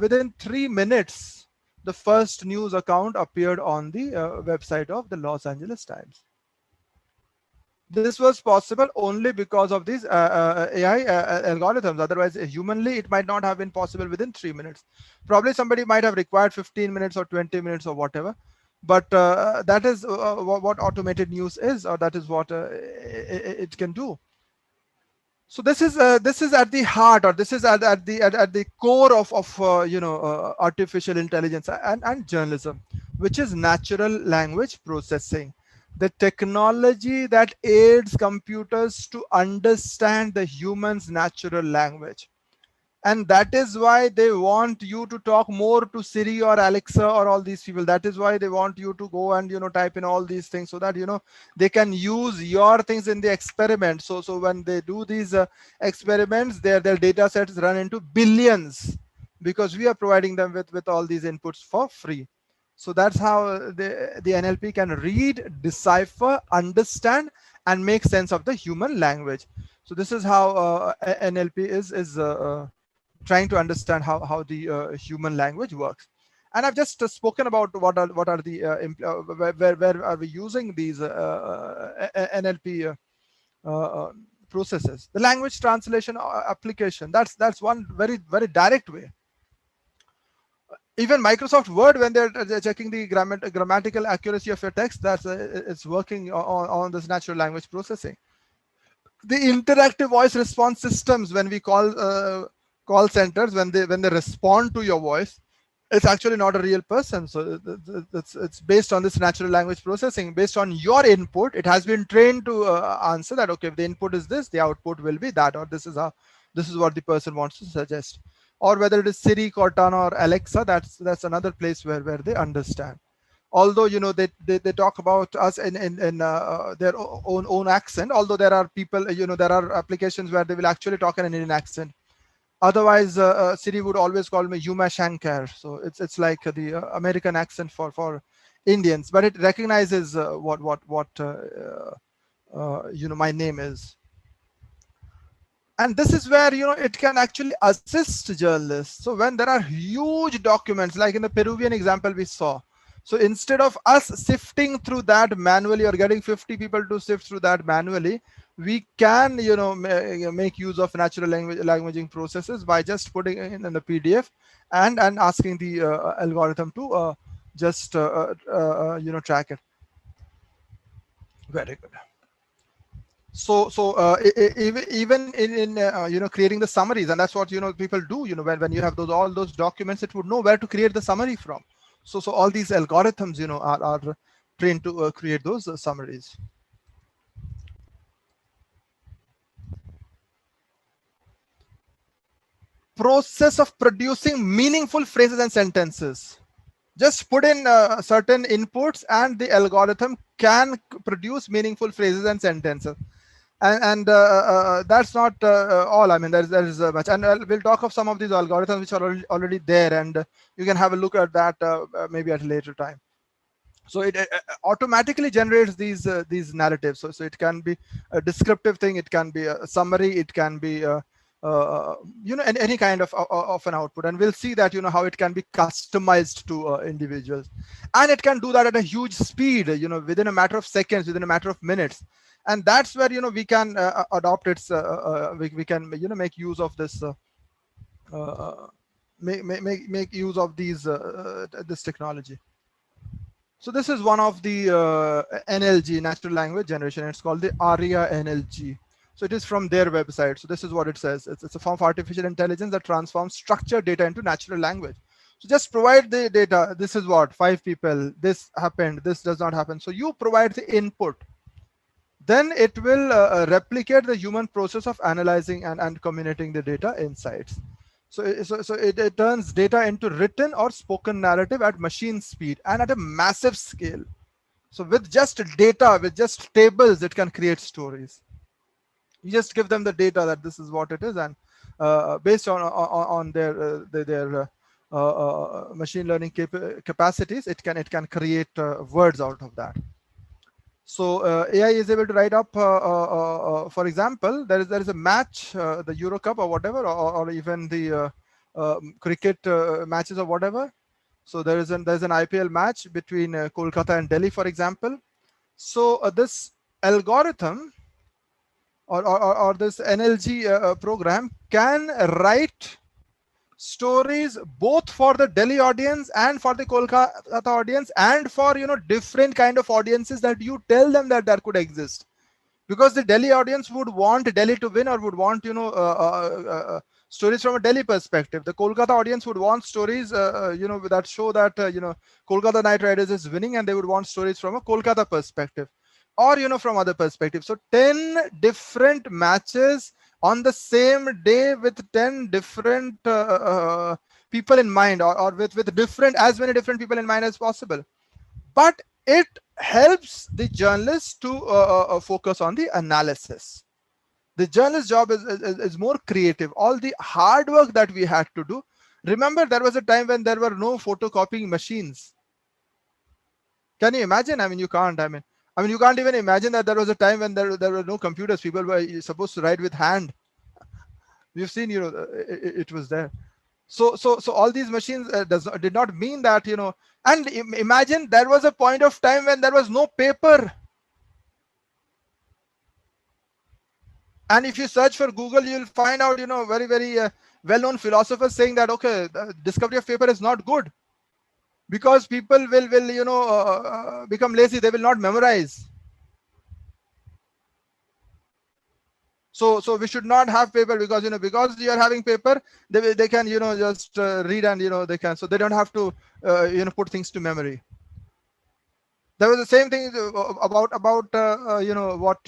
within 3 minutes, the first news account appeared on the website of the Los Angeles Times. This was possible only because of these AI algorithms. Otherwise, humanly, it might not have been possible within 3 minutes. Probably somebody might have required 15 minutes or 20 minutes or whatever. But that is what automated news is, or that is what it can do. So this is at the heart, or this is at the core of artificial intelligence and journalism, which is natural language processing, the technology that aids computers to understand the human's natural language. And that is why they want you to talk more to Siri or Alexa or all these people. That is why they want you to go and type in all these things, so that they can use your things in the experiment. So when they do these experiments, their data sets run into billions, because we are providing them with all these inputs for free. So that's how the NLP can read, decipher, understand, and make sense of the human language. So this is how NLP is trying to understand how the human language works. And I've just spoken about what are the where are we using these NLP processes. The language translation application, that's one very, very direct way. Even Microsoft Word, when they're checking the grammatical accuracy of your text, it's working on this natural language processing. The interactive voice response systems, when we call centers, when they respond to your voice, it's actually not a real person. So it's based on this natural language processing. Based on your input, it has been trained to answer that, okay, if the input is this, the output will be that, or this is what the person wants to suggest. Or whether it is Siri, Cortana, or Alexa, that's another place where they understand. Although they talk about us in their own accent, although there are people, there are applications where they will actually talk in an Indian accent. Otherwise, Siri would always call me Yuma Shankar. So it's like the American accent for Indians, but it recognizes what my name is. And this is where it can actually assist journalists. So when there are huge documents, like in the Peruvian example we saw, so instead of us sifting through that manually or getting 50 people to sift through that manually, we can make use of natural languaging processes by just putting it in the PDF and asking the algorithm to just track it. Very good. So even in creating the summaries, and that's what people do. When you have all those documents, it would know where to create the summary from. So all these algorithms are trained to create those summaries. Process of producing meaningful phrases and sentences. Just put in certain inputs and the algorithm can produce meaningful phrases and sentences. And that's not all. I mean, there's much, and we'll talk of some of these algorithms which are already there, and you can have a look at that maybe at a later time. So it automatically generates these narratives. So it can be a descriptive thing, it can be a summary, it can be any kind of an output, and we'll see that how it can be customized to individuals, and it can do that at a huge speed, within a matter of seconds, within a matter of minutes. And that's where we can adopt its we can make use of this make use of these this technology. So this is one of the NLG, natural language generation. It's called the Arria NLG. So it is from their website. So this is what it says. It's a form of artificial intelligence that transforms structured data into natural language. So just provide the data. This is what 5 people, this happened, this does not happen. So you provide the input. Then it will replicate the human process of analyzing and communicating the data insights. So it turns data into written or spoken narrative at machine speed and at a massive scale. So with just data, with just tables, it can create stories. You just give them the data that this is what it is, and based on their machine learning capacities, it can create words out of that. So AI is able to write up, for example, there is a match, the Euro Cup or whatever, or even the cricket matches or whatever. So there's an IPL match between Kolkata and Delhi, for example. So this algorithm or this NLG program can write stories both for the Delhi audience and for the Kolkata audience and for different kind of audiences that you tell them that there could exist, because the Delhi audience would want Delhi to win or would want stories from a Delhi perspective. The Kolkata audience would want stories that show that Kolkata Knight Riders is winning, and they would want stories from a Kolkata perspective or from other perspectives. So 10 different matches on the same day with 10 different people in mind, or with as many different people in mind as possible. But it helps the journalist to focus on the analysis. The journalist's job is more creative. All the hard work that we had to do. Remember, there was a time when there were no photocopying machines. Can you imagine? I mean, you can't. I mean, you can't even imagine that there was a time when there were no computers. People were supposed to write with hand. We've seen, it was there. So all these machines did not mean that, and imagine there was a point of time when there was no paper. And if you search for Google, you'll find out, very, very well-known philosophers saying that, okay, the discovery of paper is not good because people will become lazy. They will not memorize. So we should not have paper, because because you are having paper, they can just read, and they can, so they don't have to put things to memory. There was the same thing about what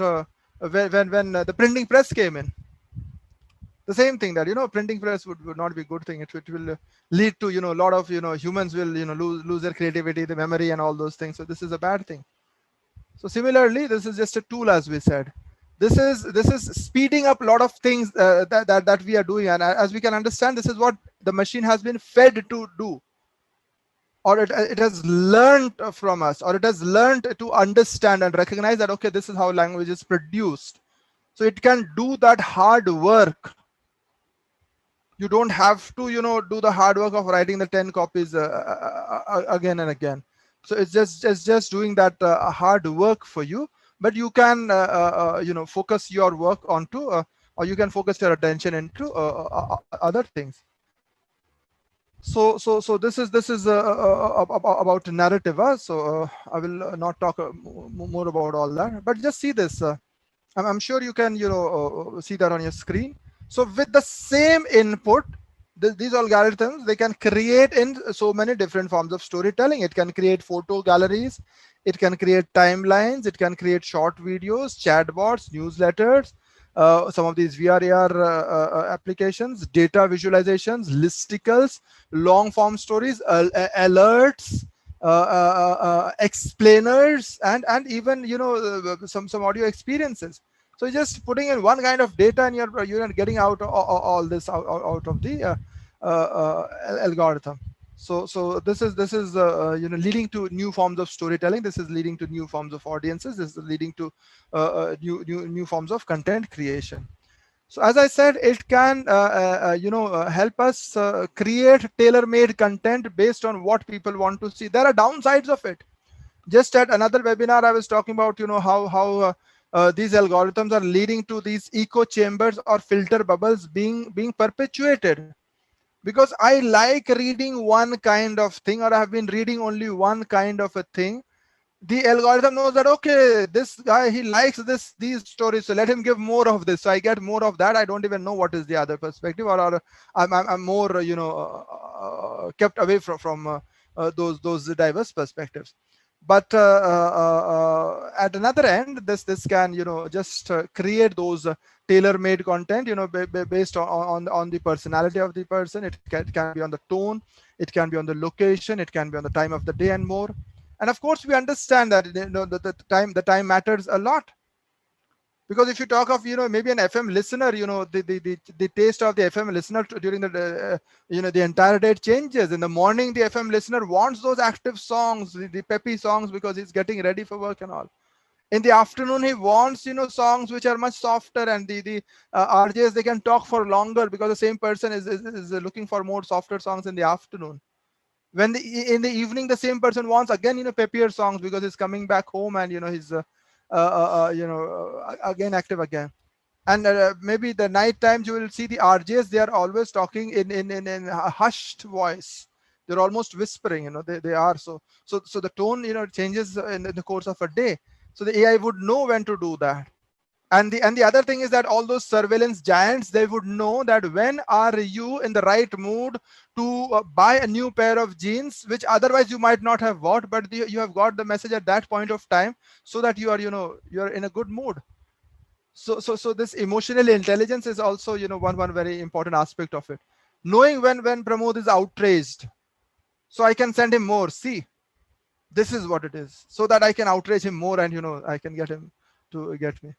when the printing press came in. The same thing, that printing press would not be a good thing. It will lead to a lot of humans will lose their creativity, the memory, and all those things. So this is a bad thing. So similarly, this is just a tool, as we said. This is speeding up a lot of things that we are doing, and as we can understand, this is what the machine has been fed to do, or it has learned from us, or it has learned to understand and recognize that, okay, this is how language is produced. So it can do that hard work. You don't have to do the hard work of writing the 10 copies again and again. So it's just doing that hard work for you, but you can focus your work onto or you can focus your attention into other things. So this is about narrative. So I will not talk more about all that, but just see this. I'm sure you can see that on your screen. So with the same input, these algorithms, they can create in so many different forms of storytelling. It can create photo galleries, it can create timelines, it can create short videos, chatbots, newsletters, some of these VR applications, data visualizations, listicles, long form stories, alerts, explainers, and even some audio experiences. So just putting in one kind of data, and you're getting out all this out of the algorithm. So this is leading to new forms of storytelling. This is leading to new forms of audiences. This is leading to new forms of content creation. So as I said, it can help us create tailor-made content based on what people want to see. There are downsides of it. Just at another webinar, I was talking about how these algorithms are leading to these echo chambers or filter bubbles being perpetuated. Because I like reading one kind of thing, or I have been reading only one kind of a thing, the algorithm knows that, okay, this guy, he likes these stories, so let him give more of this. So I get more of that. I don't even know what is the other perspective, or I'm more kept away from those diverse perspectives. But at another end, this can just create those tailor-made content based on the personality of the person. It can be on the tone, it can be on the location, it can be on the time of the day, and more. And of course, we understand that the time matters a lot. Because if you talk of maybe an FM listener, the taste of the FM listener during the the entire day changes. In the morning, the FM listener wants those active songs, the peppy songs, because he's getting ready for work and all. In the afternoon, he wants songs which are much softer, and the RJs, they can talk for longer, because the same person is looking for more softer songs in the afternoon. When in the evening, the same person wants again peppier songs, because he's coming back home, and he's again active again. And maybe the night times, you will see the RJs, they are always talking in a hushed voice. They're almost whispering, they are. So the tone changes in the course of a day. So the AI would know when to do that. And the other thing is that all those surveillance giants, they would know that when are you in the right mood to buy a new pair of jeans, which otherwise you might not have bought, but you have got the message at that point of time, so that you are you're in a good mood. So this emotional intelligence is also one very important aspect of it. Knowing when Pramod is outraged, so I can send him more. See, this is what it is, so that I can outrage him more, and I can get him to get me.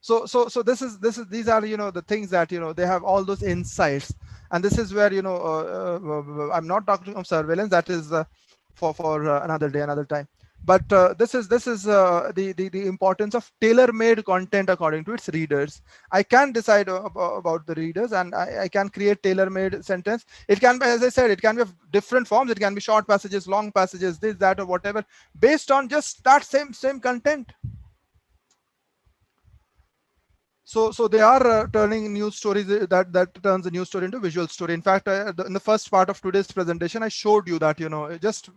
So this is these are the things that they have all those insights. And this is where I'm not talking of surveillance. That is for another day, another time. But this is the importance of tailor-made content according to its readers. I can decide about the readers, and I can create tailor-made sentence. It can be, as I said, it can be of different forms. It can be short passages, long passages, this, that, or whatever, based on just that same content. So they are turning news stories, that turns a news story into visual story. In fact, in the first part of today's presentation, I showed you that just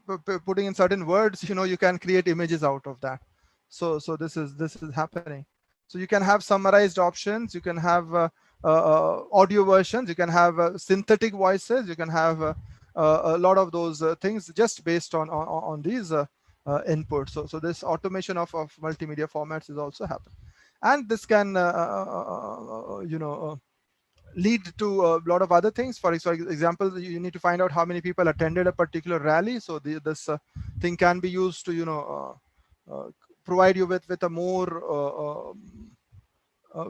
putting in certain words, you can create images out of that. So this is happening. So you can have summarized options, you can have audio versions, you can have synthetic voices, you can have a lot of those things just based on these inputs. So this automation of multimedia formats is also happening, and this can lead to a lot of other things. For example, you need to find out how many people attended a particular rally. So this thing can be used to provide you with a more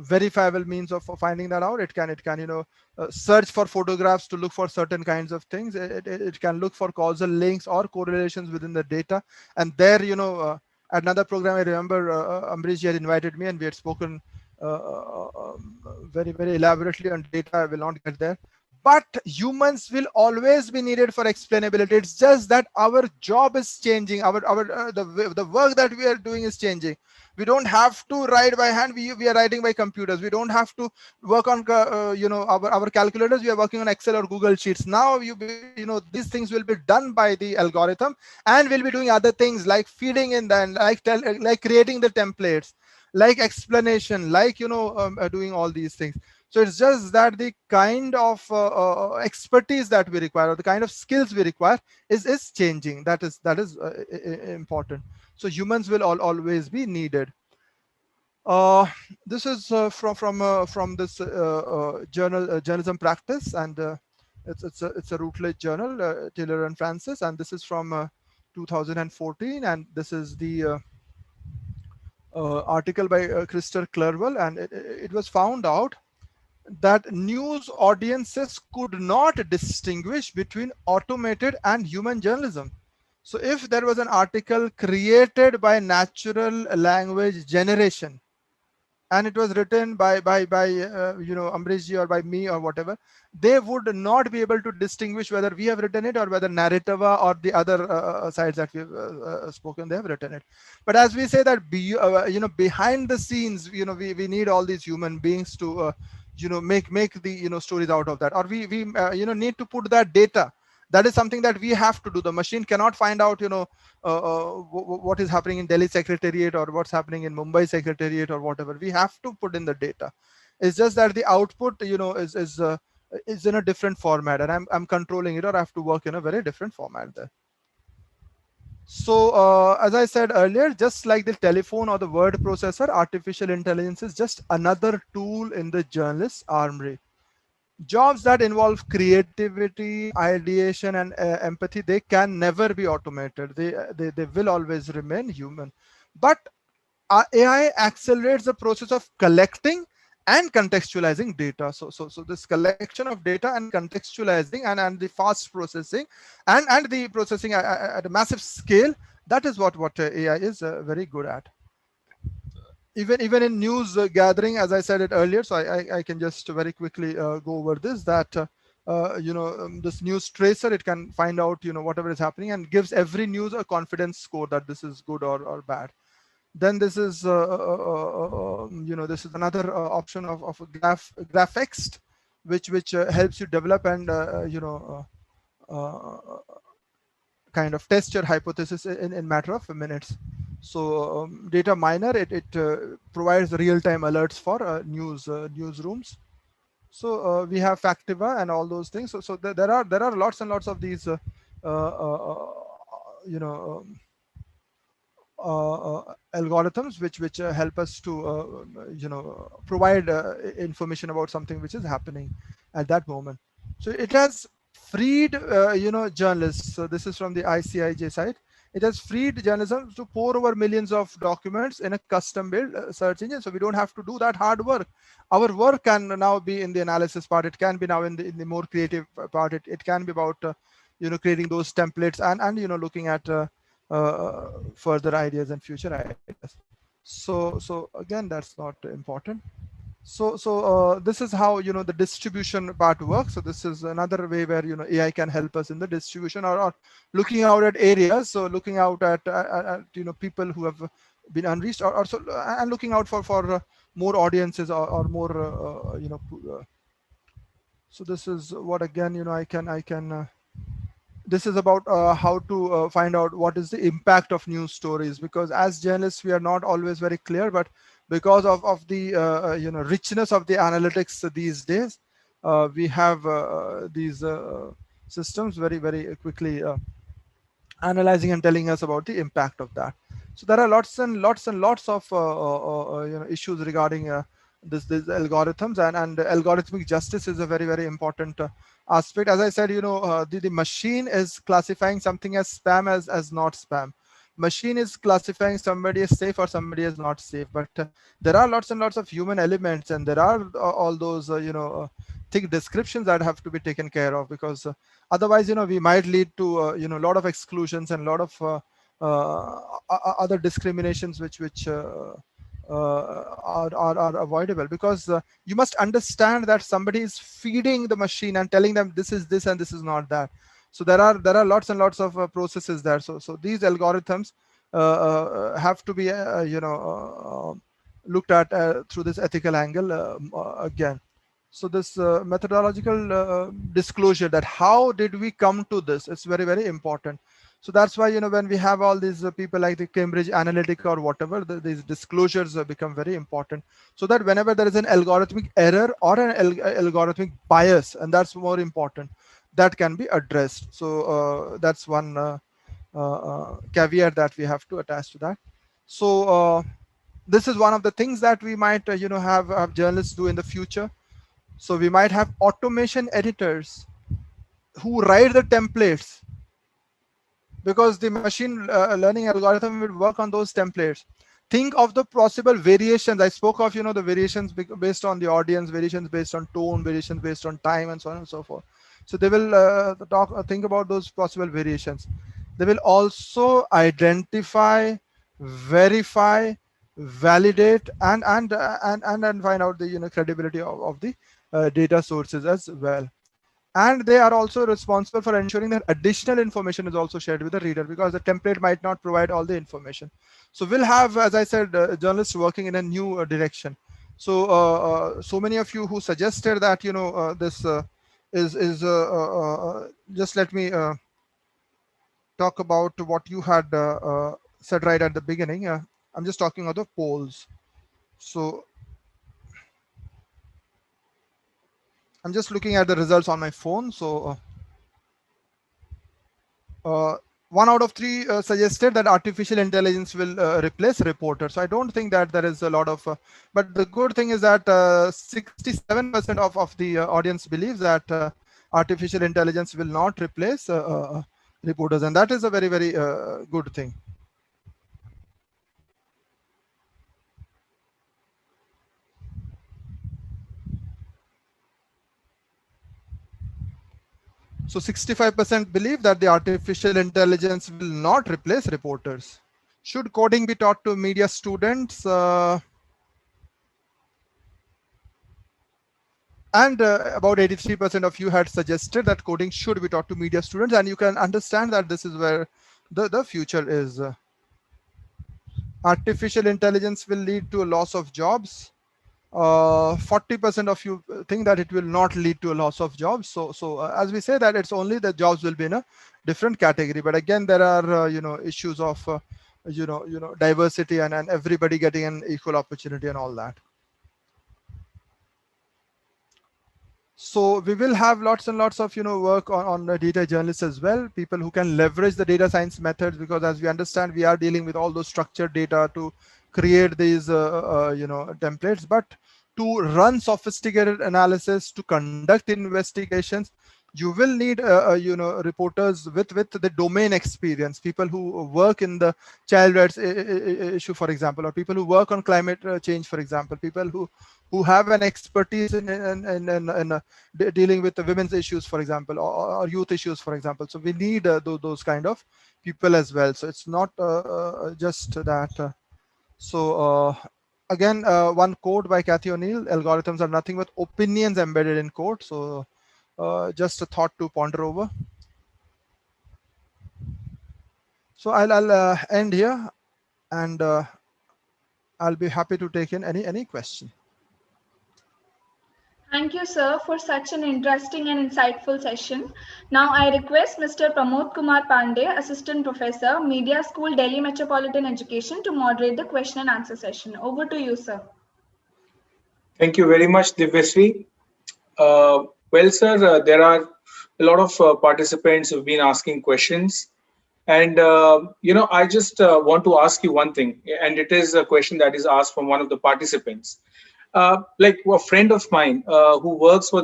verifiable means of finding that out. It can search for photographs to look for certain kinds of things. It can look for causal links or correlations within the data. And there, another program I remember, Ambrish had invited me, and we had spoken very, very elaborately on data. I will not get there. But humans will always be needed for explainability. It's just that our job is changing. The work that we are doing is changing. We don't have to write by hand. We are writing by computers. We don't have to work on our calculators. We are working on Excel or Google Sheets. Now these things will be done by the algorithm, and we'll be doing other things like feeding in them, like creating the templates, like explanation, like doing all these things. So it's just that the kind of expertise that we require, or the kind of skills we require, is changing. That is important. So humans will always be needed. This is from this journal, Journalism Practice, and it's a Routledge journal, Taylor and Francis, and this is from 2014, and this is the article by Christopher Clerwell, and it was found out that news audiences could not distinguish between automated and human journalism. So if there was an article created by natural language generation, and it was written by Ambrishji or by me or whatever, they would not be able to distinguish whether we have written it or whether Narrativa or the other sites that we've spoken, they have written it. But as we say that behind the scenes, we need all these human beings to make the stories out of that, or we need to put that data. That is something that we have to do. The machine cannot find out what is happening in Delhi Secretariat or what's happening in Mumbai Secretariat or whatever. We have to put in the data. It's just that the output is in a different format, and I'm controlling it, or I have to work in a very different format there. So as I said earlier, just like the telephone or the word processor, artificial intelligence is just another tool in the journalist's armory. Jobs that involve creativity, ideation, and empathy, they can never be automated. They will always remain human. But AI accelerates the process of collecting and contextualizing data. So this collection of data and contextualizing and the fast processing and the processing at a massive scale, that is what AI is very good at. Even in news gathering, as I said it earlier, so I can just very quickly go over this, that this news tracer, it can find out whatever is happening and gives every news a confidence score that this is good or bad. Then this is this is another option of graphext, which helps you develop and kind of test your hypothesis in matter of minutes. So data miner, it provides real-time alerts for newsrooms. So we have Factiva and all those things. So there are lots and lots of these algorithms which help us to provide information about something which is happening at that moment. So it has freed journalists. So this is from the ICIJ site. It has freed journalism to pour over millions of documents in a custom-built search engine. So we don't have to do that hard work. Our work can now be in the analysis part. It can be now in the more creative part. It can be about creating those templates and looking at further ideas and future ideas. So again, that's not important. So this is how the distribution part works. So this is another way where AI can help us in the distribution or looking out at areas. So looking out at people who have been unreached, or so, and looking out for more audiences or more so this is what, again, I can this is about how to find out what is the impact of news stories, because as journalists we are not always very clear, but because of the richness of the analytics these days. We have these systems very quickly analyzing and telling us about the impact of that. So there are lots of issues regarding these algorithms, and algorithmic justice is a very important aspect. As I said, the machine is classifying something as spam as not spam. Machine is classifying somebody as safe or somebody as not safe. But there are lots and lots of human elements, and there are all those thick descriptions that have to be taken care of, because otherwise we might lead to a lot of exclusions and a lot of other discriminations which are avoidable, because you must understand that somebody is feeding the machine and telling them this is this and this is not that. So there are lots and lots of processes there. So these algorithms have to be looked at through this ethical angle again. So this methodological disclosure, that how did we come to this, it's very important. So that's why when we have all these people like the Cambridge Analytica or whatever, these disclosures become very important, so that whenever there is an algorithmic error or an algorithmic bias, and that's more important, that can be addressed. So that's one caveat that we have to attach to that. So this is one of the things that we might have journalists do in the future. So we might have automation editors who write the templates, because the machine learning algorithm will work on those templates. Think of the possible variations. I spoke of the variations based on the audience, variations based on tone, variations based on time, and so on and so forth. So they will think about those possible variations. They will also identify, verify, validate, and find out the credibility of the data sources as well. And they are also responsible for ensuring that additional information is also shared with the reader, because the template might not provide all the information. So we'll have, as I said, journalists working in a new direction. So so many of you who suggested that this is just let me talk about what you had said right at the beginning. I'm just talking about the polls. So I'm just looking at the results on my phone. So 1 out of 3 suggested that artificial intelligence will replace reporters. So I don't think that there is a lot of, but the good thing is that 67% of the audience believes that artificial intelligence will not replace reporters, and that is a very good thing. So 65% believe that the artificial intelligence will not replace reporters. Should coding be taught to media students? And about 83% of you had suggested that coding should be taught to media students, and you can understand that this is where the future is. Artificial intelligence will lead to a loss of jobs. 40% of you think that it will not lead to a loss of jobs. So as we say, that it's only the jobs will be in a different category. But again, there are issues of diversity and everybody getting an equal opportunity and all that. So we will have lots and lots of work on the data journalists as well, people who can leverage the data science methods, because as we understand, we are dealing with all those structured data to create these templates. But to run sophisticated analysis, to conduct investigations, you will need reporters with the domain experience, people who work in the child rights issue, for example, or people who work on climate change, for example, people who have an expertise in dealing with the women's issues, for example, or youth issues, for example. So we need those kind of people as well. So it's not just that. Again, one quote by Cathy O'Neill: algorithms are nothing but opinions embedded in code. So just a thought to ponder over. So I'll end here, and I'll be happy to take in any question. Thank you, sir, for such an interesting and insightful session. Now I request Mr. Pramod Kumar Pandey, Assistant Professor, Media School, Delhi Metropolitan Education, to moderate the question and answer session. Over to you, sir. Thank you very much, Divyasri. Well, sir, there are a lot of participants who've been asking questions. And, I just want to ask you one thing, and it is a question that is asked from one of the participants. Like a friend of mine who works for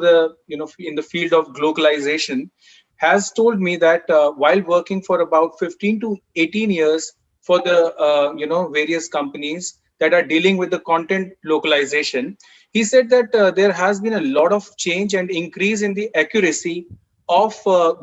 in the field of globalization has told me that while working for about 15 to 18 years for the, various companies that are dealing with the content localization, he said that there has been a lot of change and increase in the accuracy of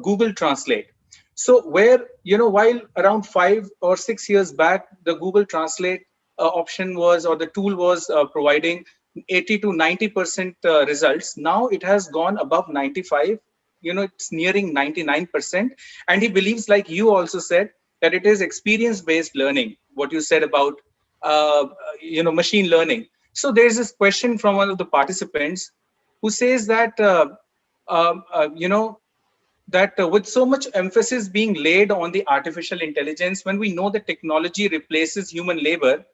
Google Translate. So where, while around 5 or 6 years back, the Google Translate option was, or the tool was providing 80 to 90% results. Now it has gone above 95. It's nearing 99%. And he believes, like you also said, that it is experience-based learning. What you said about, machine learning. So there's this question from one of the participants who says that, with so much emphasis being laid on the artificial intelligence, when we know that technology replaces human labor,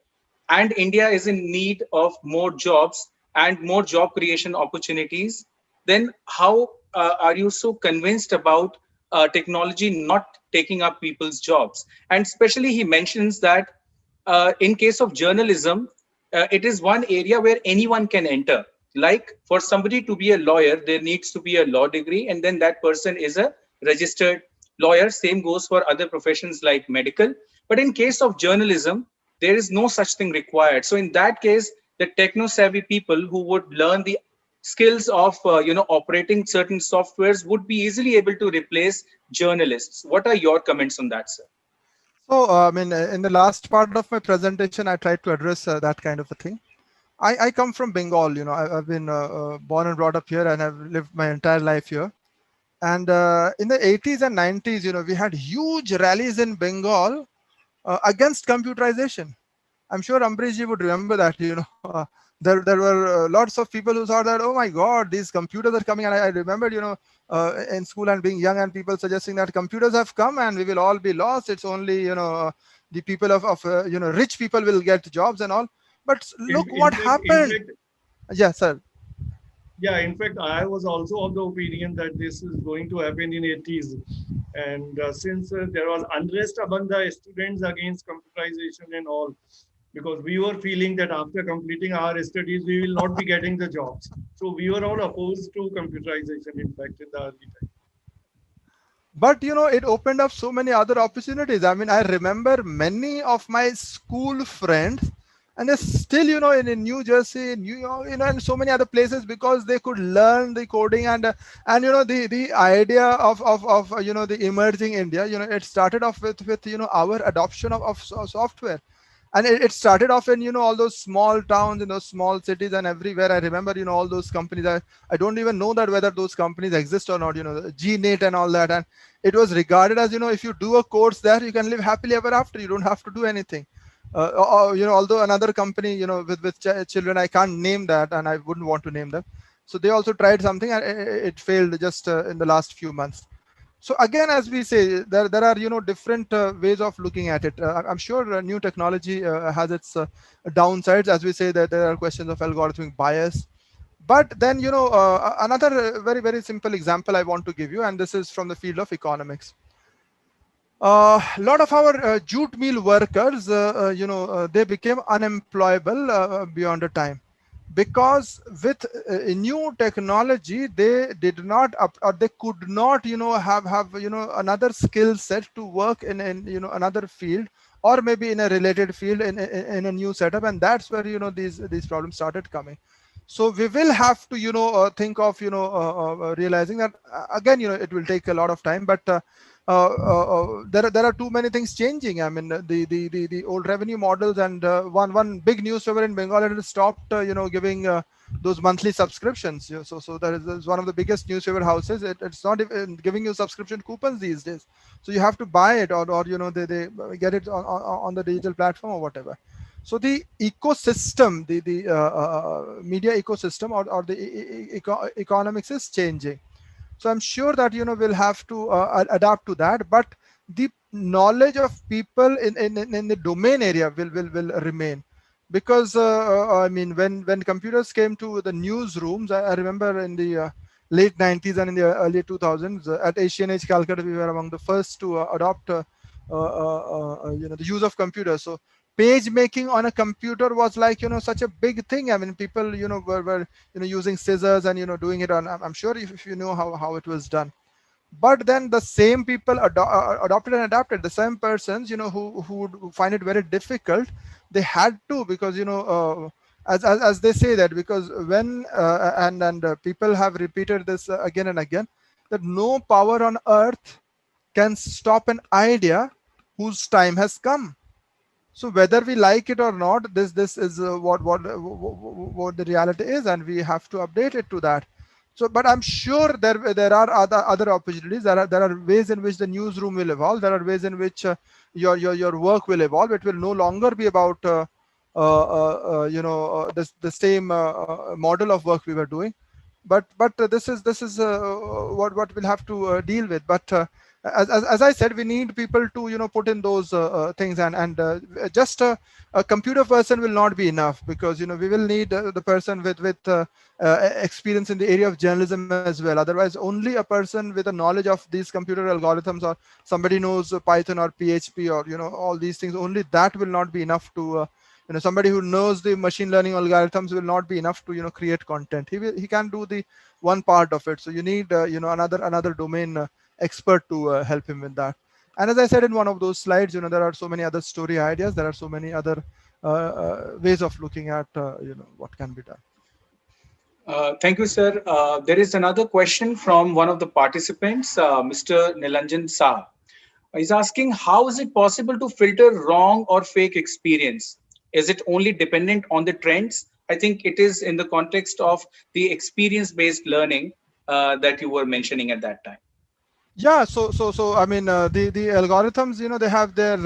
and India is in need of more jobs and more job creation opportunities, then how are you so convinced about technology not taking up people's jobs? And especially he mentions that in case of journalism, it is one area where anyone can enter. Like for somebody to be a lawyer, there needs to be a law degree, and then that person is a registered lawyer. Same goes for other professions like medical. But in case of journalism, there is no such thing required. So in that case, the techno-savvy people who would learn the skills of operating certain softwares would be easily able to replace journalists. What are your comments on that, sir? So, in the last part of my presentation, I tried to address that kind of a thing. I come from Bengal. I've been born and brought up here, and I've lived my entire life here. And in the 80s and 90s, we had huge rallies in Bengal against computerization. I'm sure Ambrishji would remember that. There were lots of people who thought that, oh my God, these computers are coming. And I remembered, in school and being young, and people suggesting that computers have come and we will all be lost. It's only, the people of rich people will get jobs and all. But look what happened. Yes, sir. Yeah, in fact, I was also of the opinion that this is going to happen in 80s. And since there was unrest among the students against computerization and all, because we were feeling that after completing our studies, we will not be getting the jobs. So we were all opposed to computerization, in fact, in the early time. But, it opened up so many other opportunities. I remember many of my school friends, and they're still, in New Jersey, New York, and so many other places, because they could learn the coding and the idea of the emerging India. It started off with our adoption of software. And it started off in all those small towns, in those small cities and everywhere. I remember all those companies. I don't even know that whether those companies exist or not. GNet and all that, and it was regarded as if you do a course there, you can live happily ever after. You don't have to do anything. Although another company with children, I can't name that, and I wouldn't want to name them. So they also tried something, and it failed just in the last few months. So again, as we say, there are different ways of looking at it. I'm sure new technology has its downsides. As we say, that there are questions of algorithmic bias. But then another very, very simple example I want to give you, and this is from the field of economics. A lot of our jute mill workers, they became unemployable beyond a time, because with new technology, they did not or they could not have another skill set to work in another field, or maybe in a related field in a new setup. And that's where these problems started coming. So we will have to think of realizing that again, it will take a lot of time. But there are too many things changing. The old revenue models, and one big newspaper in Bengal had stopped giving those monthly subscriptions. So that is one of the biggest newspaper houses. It's not even giving you subscription coupons these days. So you have to buy it, or they get it on the digital platform or whatever. So the ecosystem, the media ecosystem or the economics is changing. So I'm sure that we'll have to adapt to that, but the knowledge of people in the domain area will remain, because I mean, when computers came to the newsrooms, I remember in the late 90s and in the early 2000s, at ACNH Calcutta, we were among the first to adopt the use of computers. So page making on a computer was like such a big thing. I mean, people were using scissors and doing it on, I'm sure if you know how it was done. But then the same people adopted and adapted, the same persons who would find it very difficult, they had to, because as they say that, because when and people have repeated this again and again, that no power on earth can stop an idea whose time has come. So whether we like it or not, this is what the reality is, and we have to update it to that. So, but I'm sure there are other opportunities. There are ways in which the newsroom will evolve. There are ways in which your work will evolve. It will no longer be about the same model of work we were doing. But this is what we'll have to deal with. But as I said, we need people to put in those things, and just a computer person will not be enough, because we will need the person with experience in the area of journalism as well. Otherwise, only a person with a knowledge of these computer algorithms, or somebody knows Python or PHP or all these things, only that will not be enough to somebody who knows the machine learning algorithms will not be enough to create content. He can do the one part of it. So you need another domain expert to help him with that. And as I said in one of those slides, there are so many other story ideas. There are so many other ways of looking at what can be done. Thank you, sir. There is another question from one of the participants, Mr. Nilanjan Saha. He's asking, how is it possible to filter wrong or fake experience? Is it only dependent on the trends? I think it is in the context of the experience-based learning that you were mentioning at that time. Yeah, so I mean, the algorithms, they have their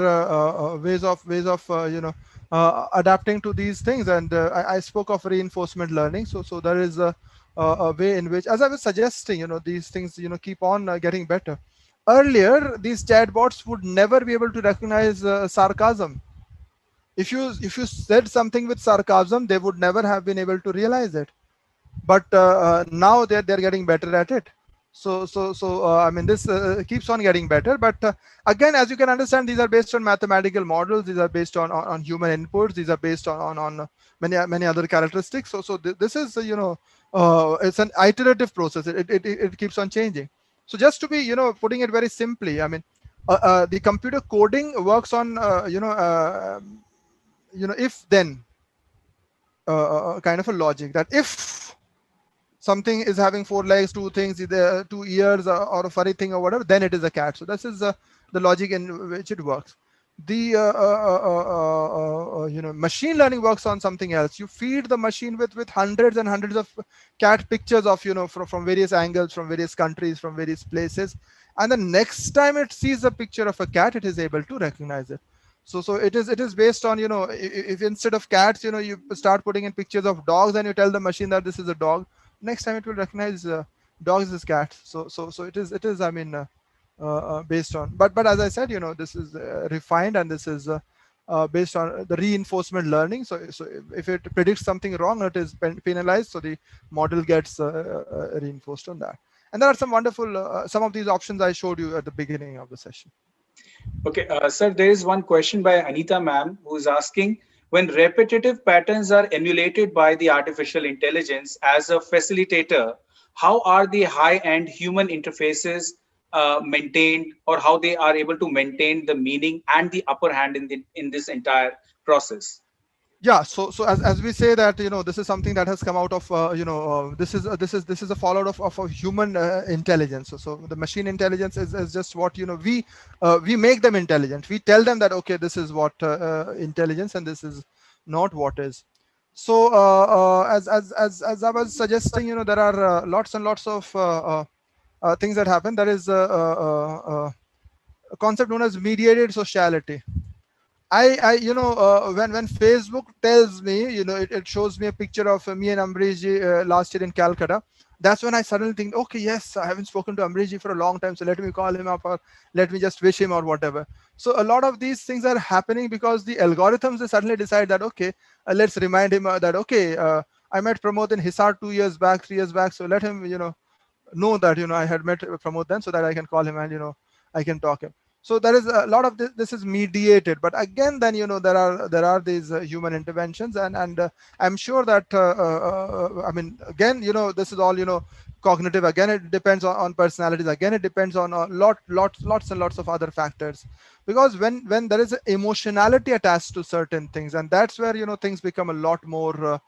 ways of adapting to these things, and I spoke of reinforcement learning. So there is a way in which, as I was suggesting, these things keep on getting better. Earlier, these chatbots would never be able to recognize sarcasm. If you said something with sarcasm, they would never have been able to realize it. But now they're getting better at it. So I mean, this keeps on getting better. But again, as you can understand, these are based on mathematical models. These are based on human inputs. These are based on many other characteristics. So this is it's an iterative process. It keeps on changing. So just to be putting it very simply, I mean, the computer coding works on if then kind of a logic, that if something is having four legs, two things, either two ears, or a furry thing or whatever, then it is a cat. So this is the logic in which it works. The machine learning works on something else. You feed the machine with hundreds and hundreds of cat pictures of from various angles, from various countries, from various places, and the next time it sees a picture of a cat, it is able to recognize it. So it is based on if instead of cats you start putting in pictures of dogs, and you tell the machine that this is a dog, next time it will recognize dogs as cats. So it is I mean based on, but as I said, this is refined, and this is based on the reinforcement learning. So if it predicts something wrong, it is penalized, so the model gets reinforced on that. And there are some wonderful some of these options I showed you at the beginning of the session. Okay, sir, there is one question by Anita ma'am, who is asking, when repetitive patterns are emulated by the artificial intelligence as a facilitator, how are the high-end human interfaces maintained, or how they are able to maintain the meaning and the upper hand in this entire process? Yeah, so as we say that this is something that has come out of this is a fallout of a human intelligence. So the machine intelligence is just what we make them intelligent. We tell them that, okay, this is what intelligence, and this is not what is. So as I was suggesting, there are lots and lots of things that happen. There is a concept known as mediated sociality. when Facebook tells me, it shows me a picture of me and Ambriji last year in Calcutta. That's when I suddenly think, okay, yes, I haven't spoken to Ambriji for a long time, so let me call him up, or let me just wish him, or whatever. So a lot of these things are happening because the algorithms, they suddenly decide that, okay, let's remind him that, okay, I met Pramod in Hisar 2 years back, 3 years back, so let him, know that, I had met Pramod then, so that I can call him and, I can talk him. So there is a lot of this is mediated, but again, then, there are these human interventions, and I'm sure that I mean, again, this is all, cognitive. Again, it depends on personalities. Again, it depends on lots and lots of other factors, because when there is emotionality attached to certain things, and that's where, things become a lot more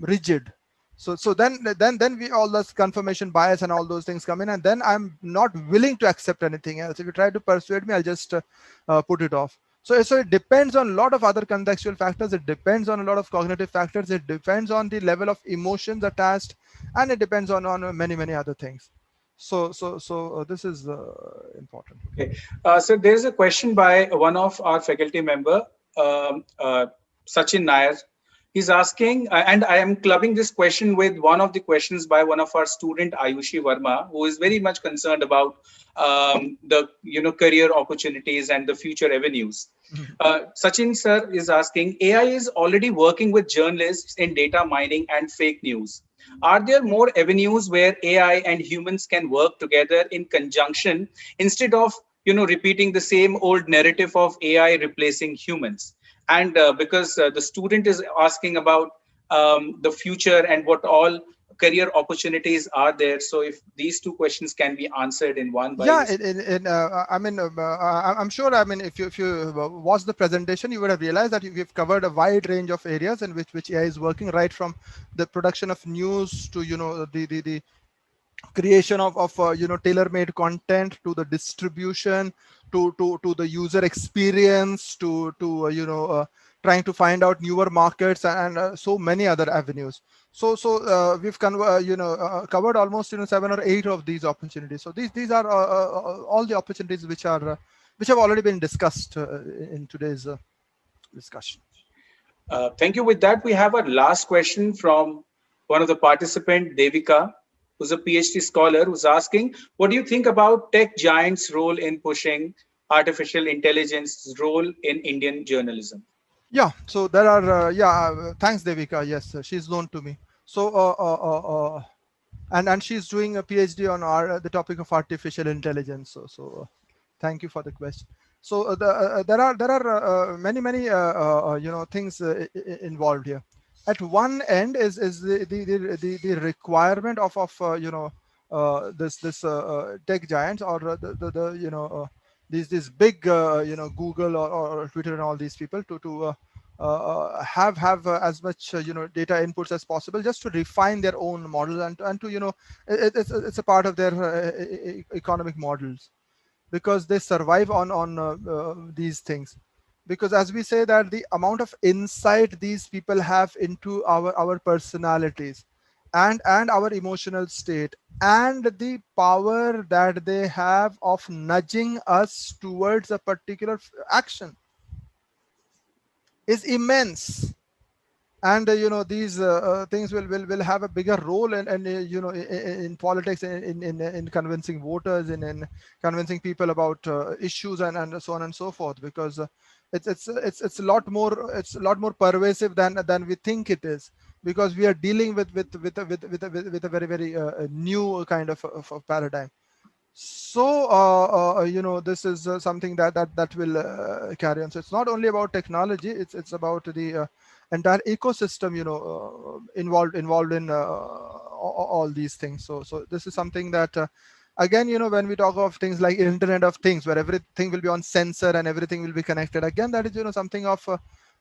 rigid. So then we, all this confirmation bias and all those things come in, and then I'm not willing to accept anything else. If you try to persuade me, I'll just put it off. So it depends on a lot of other contextual factors. It depends on a lot of cognitive factors. It depends on the level of emotions attached, and it depends on many other things. So this is important. Okay. So there's a question by one of our faculty member, Sachin Nair. He's asking, and I am clubbing this question with one of the questions by one of our student, Ayushi Verma, who is very much concerned about the career opportunities and the future avenues. Sachin sir is asking, AI is already working with journalists in data mining and fake news. Are there more avenues where AI and humans can work together in conjunction instead of repeating the same old narrative of AI replacing humans? And because the student is asking about the future and what all career opportunities are there, so if these two questions can be answered in one by Yeah, I mean, I'm sure. I mean, if you watched the presentation, you would have realized that we've covered a wide range of areas in which AI is working, right from the production of news to the creation of tailor-made content, to the distribution, to the user experience, to trying to find out newer markets, and so many other avenues. So we've covered almost 7 or 8 of these opportunities. So these are all the opportunities which have already been discussed in today's discussion. Thank you. With that, we have our last question from one of the participant, Devika, who's a PhD scholar, who's asking, what do you think about tech giants' role in pushing artificial intelligence's role in Indian journalism? Yeah, so there are thanks, Devika. Yes, she's known to me. So and she's doing a PhD on the topic of artificial intelligence. So thank you for the question. So there are many things involved here. At one end is the requirement of this tech giants, or these big Google or Twitter and all these people to have as much data inputs as possible, just to refine their own models, and to it's a part of their economic models, because they survive on these things. Because as we say, that the amount of insight these people have into our personalities and our emotional state, and the power that they have of nudging us towards a particular action, is immense. And these things will have a bigger role in politics, in convincing voters, in convincing people about issues, and so on and so forth, because it's a lot more pervasive than we think it is, because we are dealing with a very new kind of paradigm. So this is something that will carry on. So it's not only about technology, it's about the entire ecosystem involved in all these things. So this is something that again, when we talk of things like Internet of Things, where everything will be on sensor and everything will be connected, again, that is something of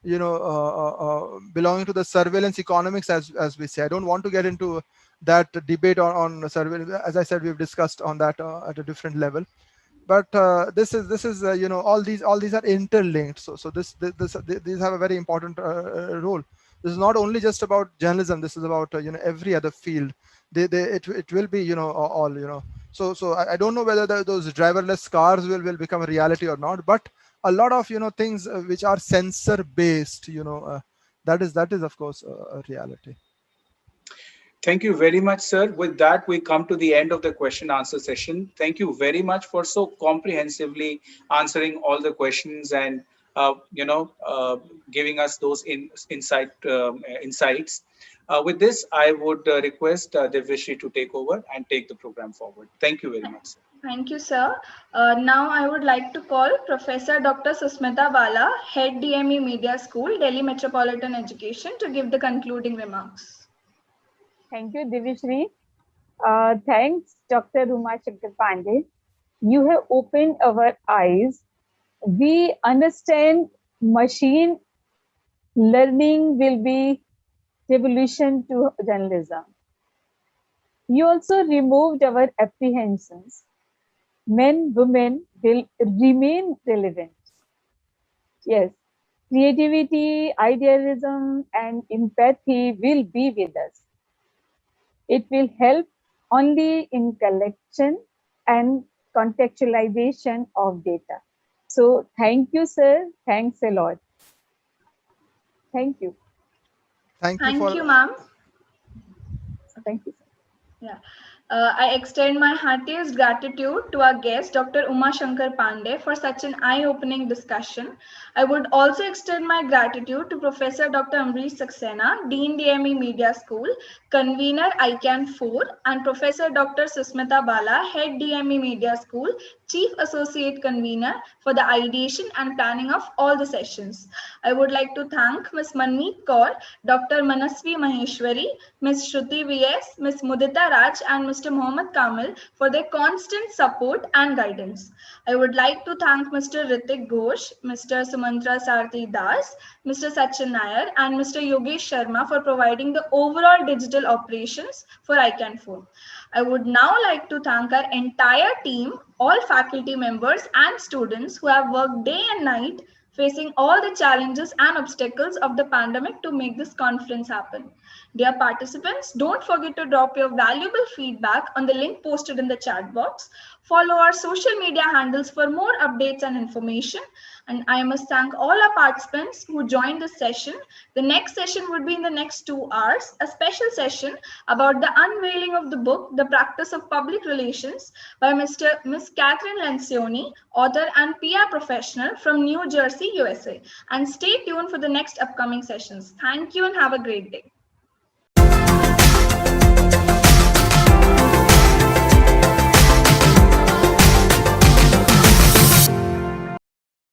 belonging to the surveillance economics, as we say. I don't want to get into that debate on surveillance. As I said, we've discussed on that at a different level. But this is all these are interlinked. So these have a very important role. This is not only just about journalism. This is about every other field. It will be all. So I don't know whether those driverless cars will become a reality or not. But a lot of things which are sensor based. That is of course a reality. Thank you very much, sir. With that, we come to the end of the question answer session. Thank you very much for so comprehensively answering all the questions and giving us those insights. With this, I would request Divyashree to take over and take the program forward. Thank you very much, sir. Thank you, sir. Now I would like to call Professor Dr. Susmita Bala, Head DME Media School, Delhi Metropolitan Education, to give the concluding remarks. Thank you, Divyashree. Thanks, Dr. Shankar Pandey. You have opened our eyes. We understand machine learning will be revolution to journalism. You also removed our apprehensions. Men, women will remain relevant. Yes, creativity, idealism, and empathy will be with us. It will help only in collection and contextualization of data. So thank you, sir. Thanks a lot. Thank you. Thank you, ma'am. Thank you, sir. Yeah. I extend my heartiest gratitude to our guest, Dr. Shankar Pandey, for such an eye-opening discussion. I would also extend my gratitude to Professor Dr. Amrish Saxena, Dean DME Media School, Convener ICAN4, and Professor Dr. Susmita Bala, Head DME Media School, Chief Associate Convener, for the ideation and planning of all the sessions. I would like to thank Ms. Manmeet Kaur, Dr. Manasvi Maheshwari, Ms. Shruti V.S., Ms. Mudita Raj, and Mr. Mohammad Kamil for their constant support and guidance. I would like to thank Mr. Ritik Ghosh, Mr. Sumantra Sarthi Das, Mr. Sachin Nair, and Mr. Yogesh Sharma for providing the overall digital operations for ICAN4. I would now like to thank our entire team, all faculty members and students who have worked day and night facing all the challenges and obstacles of the pandemic to make this conference happen. Dear participants, don't forget to drop your valuable feedback on the link posted in the chat box. Follow our social media handles for more updates and information. And I must thank all our participants who joined this session. The next session would be in the next 2 hours, a special session about the unveiling of the book, The Practice of Public Relations, by Miss Catherine Lencioni, author and PR professional from New Jersey, USA. And stay tuned for the next upcoming sessions. Thank you and have a great day.